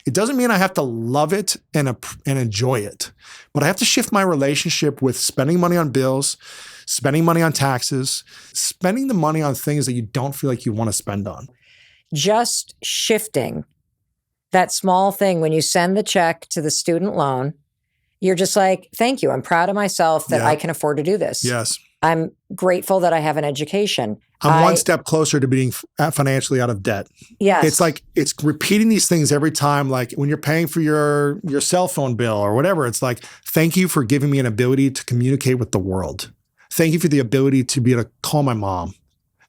S1: It doesn't mean I have to love it and enjoy it, but I have to shift my relationship with spending money on bills, spending money on taxes, spending the money on things that you don't feel like you want to spend on.
S2: Just shifting that small thing when you send the check to the student loan, you're just like, thank you. I'm proud of myself that I can afford to do this.
S1: Yes.
S2: I'm grateful that I have an education.
S1: I'm one step closer to being financially out of debt.
S2: Yes.
S1: It's like, it's repeating these things every time. Like when you're paying for your cell phone bill or whatever, it's like, thank you for giving me an ability to communicate with the world. Thank you for the ability to be able to call my mom.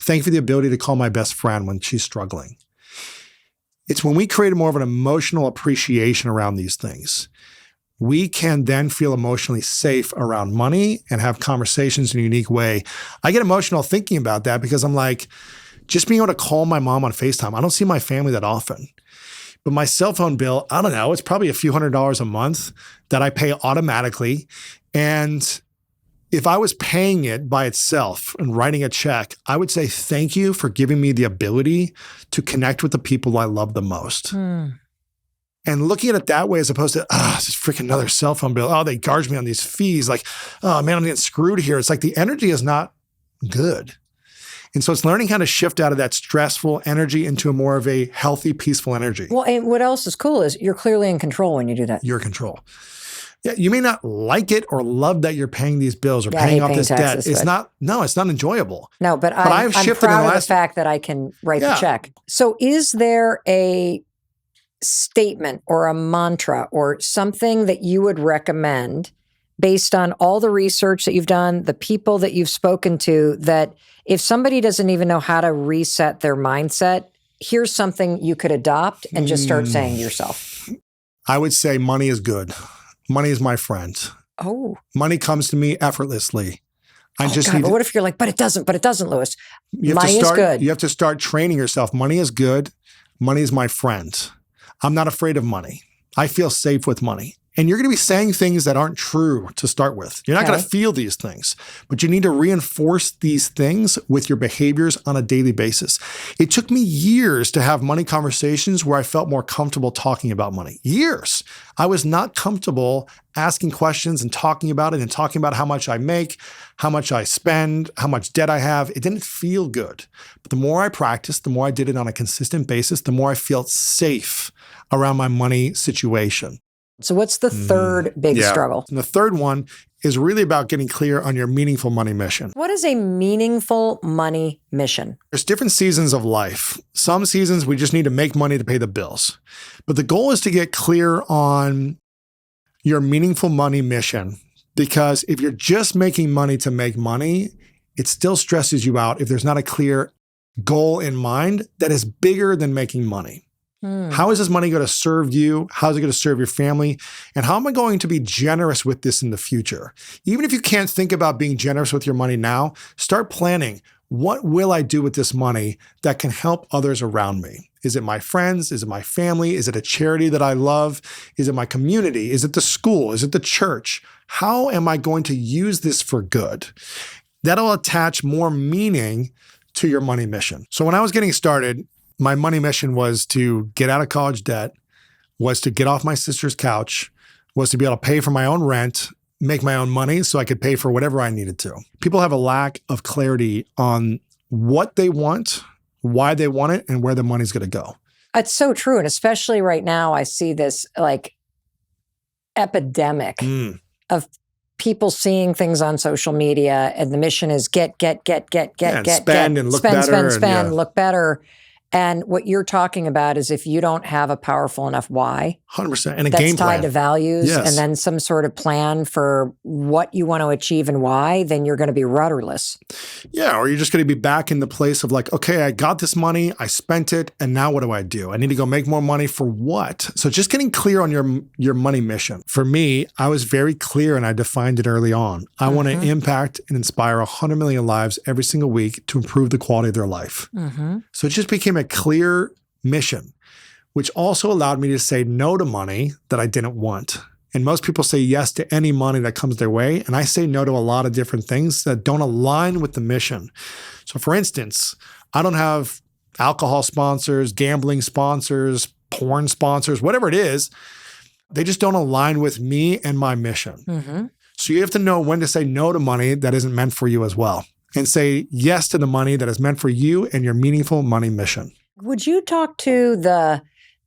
S1: Thank you for the ability to call my best friend when she's struggling. It's when we create more of an emotional appreciation around these things, we can then feel emotionally safe around money and have conversations in a unique way. I get emotional thinking about that because I'm like, just being able to call my mom on FaceTime. I don't see my family that often. But my cell phone bill, I don't know, it's probably a few $100s a month that I pay automatically. And if I was paying it by itself and writing a check, I would say, thank you for giving me the ability to connect with the people I love the most. And looking at it that way, as opposed to, this is freaking another cell phone bill. Oh, they charged me on these fees. Like, oh man, I'm getting screwed here. It's like the energy is not good. And so it's learning how to shift out of that stressful energy into a more of a healthy, peaceful energy.
S2: Well, and what else is cool is you're clearly in control when you do that.
S1: You're in control. Yeah, you may not like it or love that you're paying these bills or paying off this debt. It's not enjoyable.
S2: No, but I'm proud of the fact that I can write the check. So is there a statement or a mantra or something that you would recommend based on all the research that you've done, the people that you've spoken to, that if somebody doesn't even know how to reset their mindset, here's something you could adopt and just start saying to yourself?
S1: I would say money is good. Money is my friend.
S2: Oh.
S1: Money comes to me effortlessly.
S2: But what if you're like, but it doesn't, Lewis. Money is good.
S1: You have to start training yourself. Money is good. Money is my friend. I'm not afraid of money. I feel safe with money. And you're going to be saying things that aren't true to start with. You're not going to feel these things, but you need to reinforce these things with your behaviors on a daily basis. It took me years to have money conversations where I felt more comfortable talking about money. Years. I was not comfortable asking questions and talking about it and talking about how much I make, how much I spend, how much debt I have. It didn't feel good. But the more I practiced, the more I did it on a consistent basis, the more I felt safe around my money situation.
S2: So what's the third big struggle?
S1: And the third one is really about getting clear on your meaningful money mission.
S2: What is a meaningful money mission?
S1: There's different seasons of life. Some seasons we just need to make money to pay the bills. But the goal is to get clear on your meaningful money mission, because if you're just making money to make money, it still stresses you out if there's not a clear goal in mind that is bigger than making money. How is this money going to serve you? How is it going to serve your family? And how am I going to be generous with this in the future? Even if you can't think about being generous with your money now, start planning. What will I do with this money that can help others around me? Is it my friends? Is it my family? Is it a charity that I love? Is it my community? Is it the school? Is it the church? How am I going to use this for good? That'll attach more meaning to your money mission. So when I was getting started, my money mission was to get out of college debt, was to get off my sister's couch, was to be able to pay for my own rent, make my own money so I could pay for whatever I needed to. People have a lack of clarity on what they want, why they want it, and where the money's going to go.
S2: It's so true. And especially right now, I see this like epidemic of people seeing things on social media, and the mission is get,
S1: spend and look better.
S2: Spend, look better. And what you're talking about is if you don't have a powerful enough why,
S1: 100%, and a
S2: that's
S1: game plan
S2: tied to values,
S1: Yes.
S2: and then some sort of plan for what you want to achieve and why, then you're going to be rudderless.
S1: Yeah, or you're just going to be back in the place of like, okay, I got this money, I spent it, and now what do I do? I need to go make more money for what? So just getting clear on your money mission. For me, I was very clear and I defined it early on. I want to impact and inspire 100 million lives every single week to improve the quality of their life. So it just became a clear mission, which also allowed me to say no to money that I didn't want. And most people say yes to any money that comes their way. And I say no to a lot of different things that don't align with the mission. So for instance, I don't have alcohol sponsors, gambling sponsors, porn sponsors, whatever it is. They just don't align with me and my mission. So you have to know when to say no to money that isn't meant for you as well, and say yes to the money that is meant for you and your meaningful money mission.
S2: Would you talk to a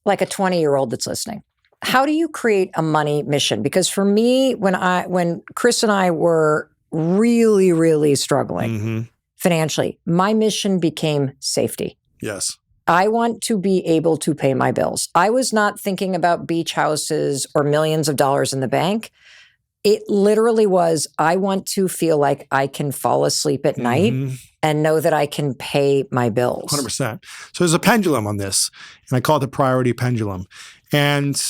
S2: 20-year-old that's listening? How do you create a money mission? Because for me, when Chris and I were really, really struggling financially, my mission became safety.
S1: Yes.
S2: I want to be able to pay my bills. I was not thinking about beach houses or millions of dollars in the bank. It literally was, I want to feel like I can fall asleep at night and know that I can pay my bills.
S1: 100%. So there's a pendulum on this, and I call it the priority pendulum. And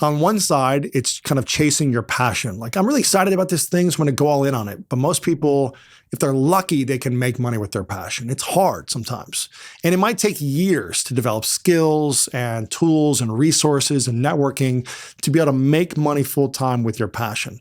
S1: on one side, it's kind of chasing your passion. Like, I'm really excited about this thing, so I'm going to go all in on it. But most people, if they're lucky, they can make money with their passion. It's hard sometimes. And it might take years to develop skills and tools and resources and networking to be able to make money full time with your passion.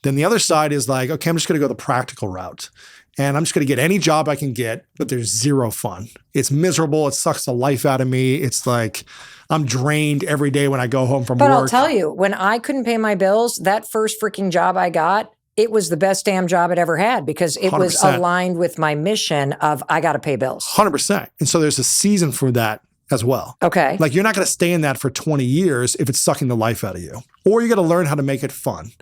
S1: Then the other side is like, okay, I'm just going to go the practical route. And I'm just going to get any job I can get, but there's zero fun. It's miserable. It sucks the life out of me. It's like I'm drained every day when I go home from work.
S2: But I'll tell you, when I couldn't pay my bills, that first freaking job I got, it was the best damn job I'd ever had because it
S1: 100%.
S2: Was aligned with my mission of I got to pay bills.
S1: 100%. And so there's a season for that as well.
S2: Okay.
S1: Like, you're not going to stay in that for 20 years if it's sucking the life out of you. Or you got to learn how to make it fun.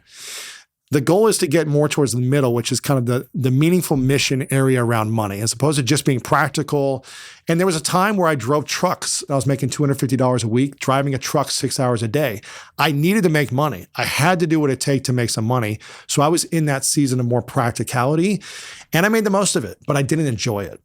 S1: The goal is to get more towards the middle, which is kind of the meaningful mission area around money, as opposed to just being practical. And there was a time where I drove trucks. I was making $250 a week, driving a truck 6 hours a day. I needed to make money. I had to do what it takes to make some money. So I was in that season of more practicality, and I made the most of it, but I didn't enjoy it.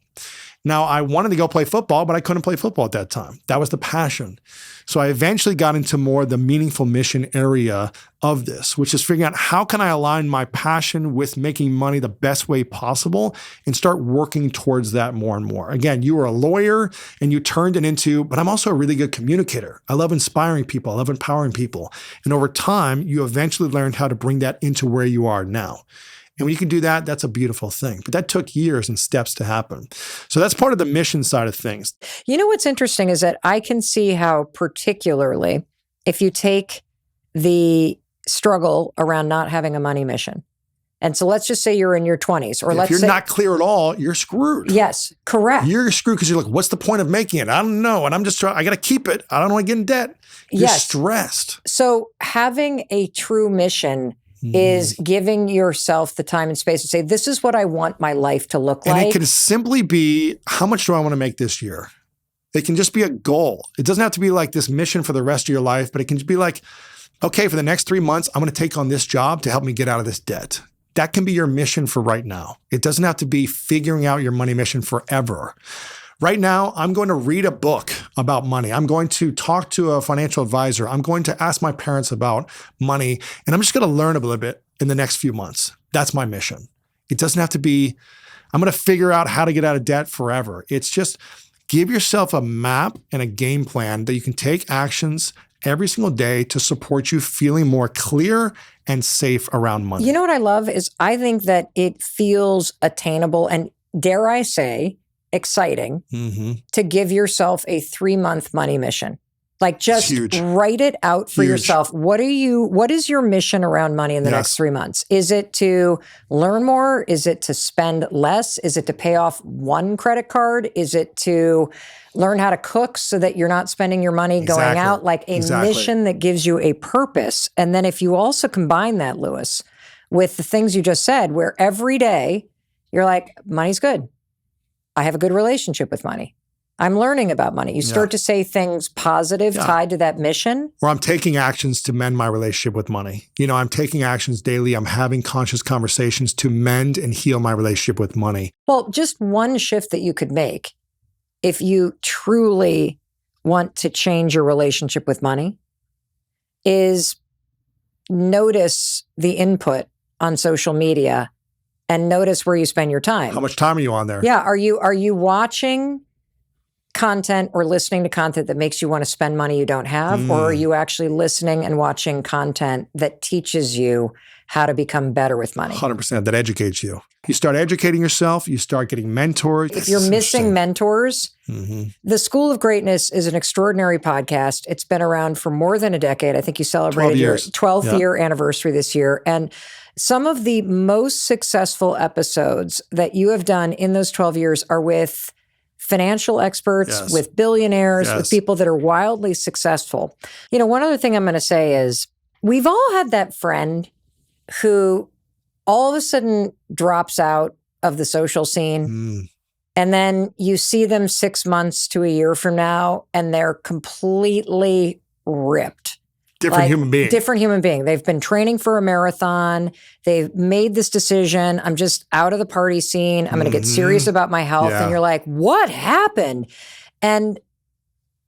S1: Now, I wanted to go play football, but I couldn't play football at that time. That was the passion. So I eventually got into more the meaningful mission area of this, which is figuring out how can I align my passion with making money the best way possible and start working towards that more and more. Again, you were a lawyer and you turned it into, but I'm also a really good communicator. I love inspiring people. I love empowering people. And over time, you eventually learned how to bring that into where you are now. And when you can do that, that's a beautiful thing. But that took years and steps to happen. So that's part of the mission side of things.
S2: You know what's interesting is that I can see how, particularly, if you take the struggle around not having a money mission, And so let's just say you're in your 20s, or
S1: if you're not clear at all, you're screwed.
S2: Yes, correct.
S1: You're screwed because you're like, what's the point of making it? I don't know. And I'm just trying, I got to keep it. I don't want to get in debt. You're stressed.
S2: So having a true mission is giving yourself the time and space to say, this is what I want my life to look like.
S1: And it can simply be, how much do I want to make this year? It can just be a goal. It doesn't have to be like this mission for the rest of your life, but it can just be like, okay, for the next 3 months, I'm going to take on this job to help me get out of this debt. That can be your mission for right now. It doesn't have to be figuring out your money mission forever. Right now, I'm going to read a book about money. I'm going to talk to a financial advisor. I'm going to ask my parents about money, and I'm just going to learn a little bit in the next few months. That's my mission. It doesn't have to be, I'm going to figure out how to get out of debt forever. It's just give yourself a map and a game plan that you can take actions every single day to support you feeling more clear and safe around money.
S2: You know what I love is I think that it feels attainable and, dare I say, exciting to give yourself a 3-month money mission. Like just write it out for yourself. What is your mission around money in the next 3 months? Is it to learn more? Is it to spend less? Is it to pay off one credit card? Is it to learn how to cook so that you're not spending your money going out? Like a mission that gives you a purpose. And then if you also combine that, Lewis, with the things you just said, where every day you're like, money's good. I have a good relationship with money. I'm learning about money. You start to say things positive tied to that mission.
S1: Or I'm taking actions to mend my relationship with money. You know, I'm taking actions daily. I'm having conscious conversations to mend and heal my relationship with money.
S2: Well, just one shift that you could make if you truly want to change your relationship with money is notice the input on social media and notice where you spend your time.
S1: How much time are you on there?
S2: Yeah. Are you watching content or listening to content that makes you want to spend money you don't have? Or are you actually listening and watching content that teaches you how to become better with money?
S1: 100%. That educates you. You start educating yourself. You start getting mentors.
S2: If you're missing mentors, The School of Greatness is an extraordinary podcast. It's been around for more than a decade. I think you celebrated your 12th year anniversary this year. And some of the most successful episodes that you have done in those 12 years are with financial experts, with billionaires, with people that are wildly successful. You know, one other thing I'm going to say is we've all had that friend who all of a sudden drops out of the social scene. And then you see them 6 months to a year from now, and they're completely ripped.
S1: Different human being.
S2: They've been training for a marathon. They've made this decision. I'm just out of the party scene. I'm going to get serious about my health. And you're like, what happened? And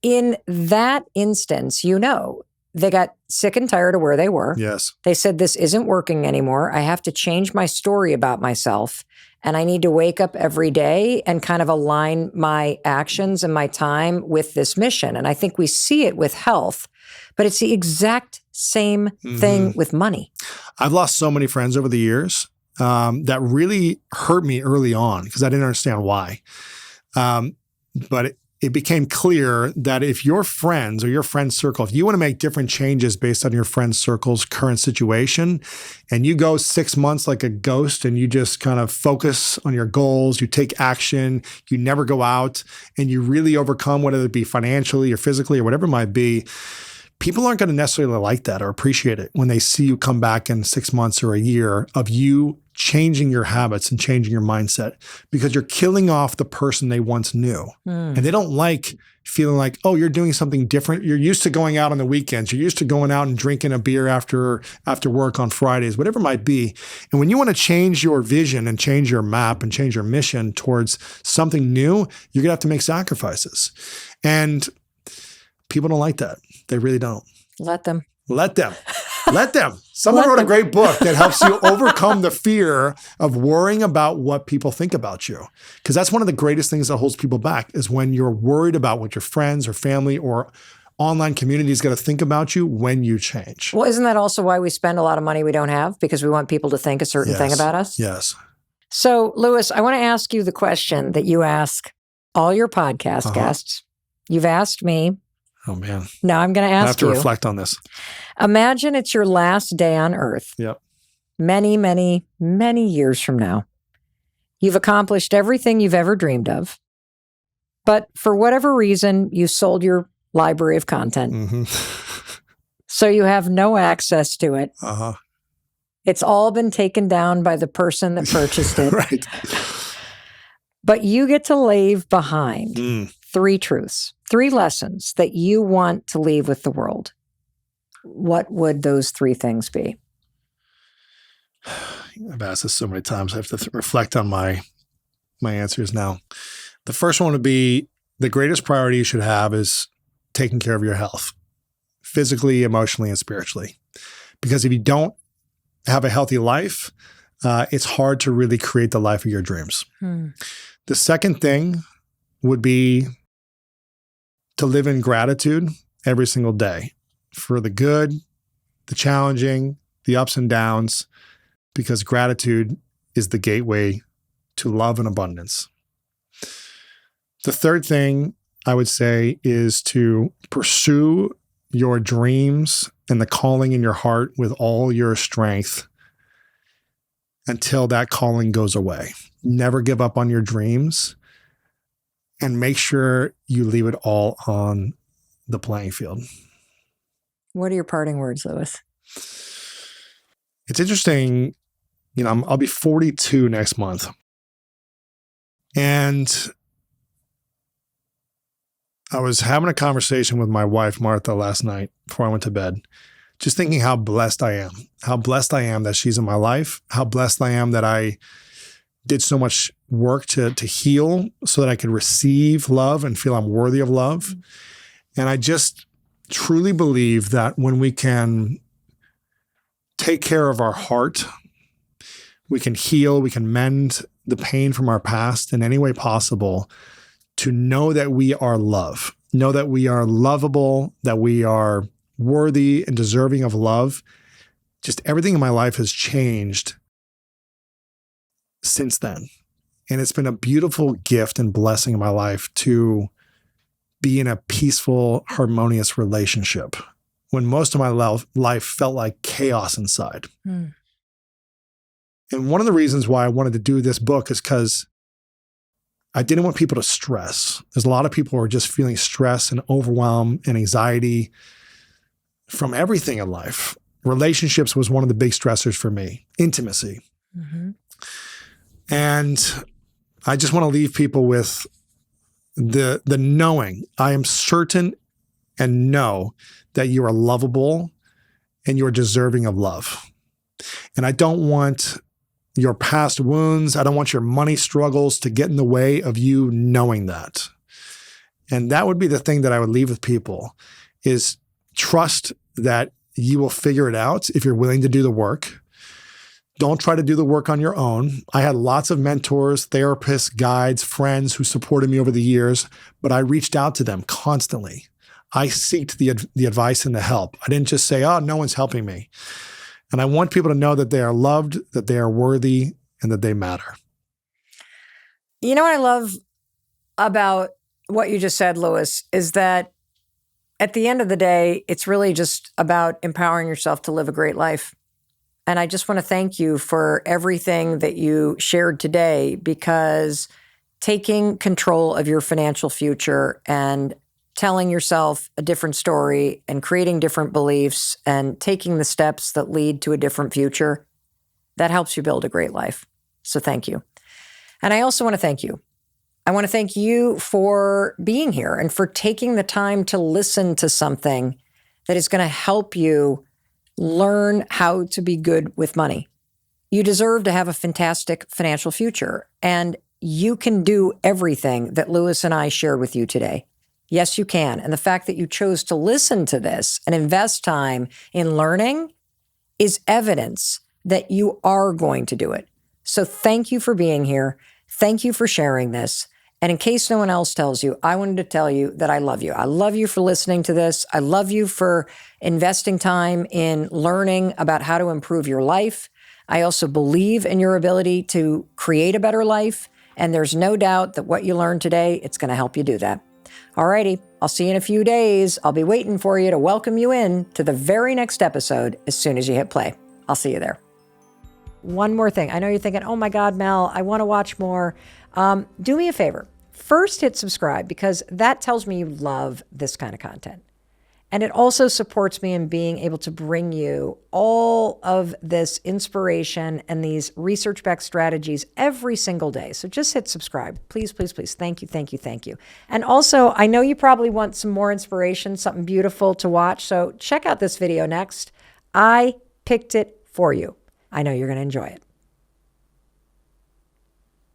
S2: in that instance, you know, they got sick and tired of where they were.
S1: Yes.
S2: They said, this isn't working anymore. I have to change my story about myself. And I need to wake up every day and kind of align my actions and my time with this mission. And I think we see it with health. But it's the exact same thing with money.
S1: I've lost so many friends over the years that really hurt me early on because I didn't understand why. But it became clear that if your friends or your friend circle, if you want to make different changes based on your friend circle's current situation, and you go 6 months like a ghost and you just kind of focus on your goals, you take action, you never go out, and you really overcome, whether it be financially or physically or whatever it might be, people aren't going to necessarily like that or appreciate it when they see you come back in 6 months or a year of you changing your habits and changing your mindset because you're killing off the person they once knew. And they don't like feeling like, oh, you're doing something different. You're used to going out on the weekends. You're used to going out and drinking a beer after work on Fridays, whatever it might be. And when you want to change your vision and change your map and change your mission towards something new, you're going to have to make sacrifices. And people don't like that. They really don't.
S2: Let them.
S1: Someone wrote a great book that helps you overcome the fear of worrying about what people think about you. Because that's one of the greatest things that holds people back is when you're worried about what your friends or family or online community is going to think about you when you change.
S2: Well, isn't that also why we spend a lot of money we don't have? Because we want people to think a certain thing about us?
S1: Yes.
S2: So, Lewis, I want to ask you the question that you ask all your podcast guests. You've asked me.
S1: Oh, man.
S2: Now I'm going to ask you.
S1: I have to reflect on this.
S2: Imagine it's your last day on Earth.
S1: Yep.
S2: many, many, many years from now, you've accomplished everything you've ever dreamed of, but for whatever reason, you sold your library of content. So you have no access to it. It's all been taken down by the person that purchased it.
S1: Right.
S2: But you get to leave behind 3 truths, 3 lessons that you want to leave with the world. What would those 3 things be?
S1: I've asked this so many times. I have to reflect on my answers now. The first one would be the greatest priority you should have is taking care of your health, physically, emotionally, and spiritually. Because if you don't have a healthy life, it's hard to really create the life of your dreams. The second thing would be to live in gratitude every single day for the good, the challenging, the ups and downs, because gratitude is the gateway to love and abundance. The third thing I would say is to pursue your dreams and the calling in your heart with all your strength until that calling goes away. Never give up on your dreams and make sure you leave it all on the playing field.
S2: What are your parting words, Lewis?
S1: It's interesting. I'll be 42 next month. And I was having a conversation with my wife, Martha, last night before I went to bed, just thinking how blessed I am that she's in my life, how blessed I am that I did so much work to heal so that I could receive love and feel I'm worthy of love. And I just truly believe that when we can take care of our heart, we can heal, we can mend the pain from our past in any way possible, to know that we are love, know that we are lovable, that we are worthy and deserving of love. Just everything in my life has changed since then. And it's been a beautiful gift and blessing in my life to be in a peaceful, harmonious relationship when most of my life felt like chaos inside. And one of the reasons why I wanted to do this book is because I didn't want people to stress. There's a lot of people who are just feeling stress and overwhelm and anxiety from everything in life. Relationships was one of the big stressors for me, intimacy. And I just want to leave people with the knowing. I am certain and know that you are lovable and you are deserving of love. And I don't want your past wounds, I don't want your money struggles to get in the way of you knowing that. And that would be the thing that I would leave with people, is trust that you will figure it out if you're willing to do the work. Don't try to do the work on your own. I had lots of mentors, therapists, guides, friends who supported me over the years, but I reached out to them constantly. I sought the advice and the help. I didn't just say, oh, no one's helping me. And I want people to know that they are loved, that they are worthy, and that they matter.
S2: You know what I love about what you just said, Lewis, is that at the end of the day, it's really just about empowering yourself to live a great life. And I just want to thank you for everything that you shared today, because taking control of your financial future and telling yourself a different story and creating different beliefs and taking the steps that lead to a different future, that helps you build a great life. So thank you. And I also want to thank you. I want to thank you for being here and for taking the time to listen to something that is going to help you learn how to be good with money. You deserve to have a fantastic financial future, and you can do everything that Lewis and I shared with you today. Yes, you can. And the fact that you chose to listen to this and invest time in learning is evidence that you are going to do it. So thank you for being here. Thank you for sharing this. And in case no one else tells you, I wanted to tell you that I love you. I love you for listening to this. I love you for investing time in learning about how to improve your life. I also believe in your ability to create a better life. And there's no doubt that what you learned today, it's going to help you do that. Alrighty, I'll see you in a few days. I'll be waiting for you to welcome you in to the very next episode as soon as you hit play. I'll see you there. one more thing. I know you're thinking, oh my God, Mel, I want to watch more. Do me a favor. First, hit subscribe because that tells me you love this kind of content. And it also supports me in being able to bring you all of this inspiration and these research-backed strategies every single day. So just hit subscribe. Please, please, please. Thank you, thank you, thank you. And also, I know you probably want some more inspiration, something beautiful to watch. So check out this video next. I picked it for you. I know you're going to enjoy it.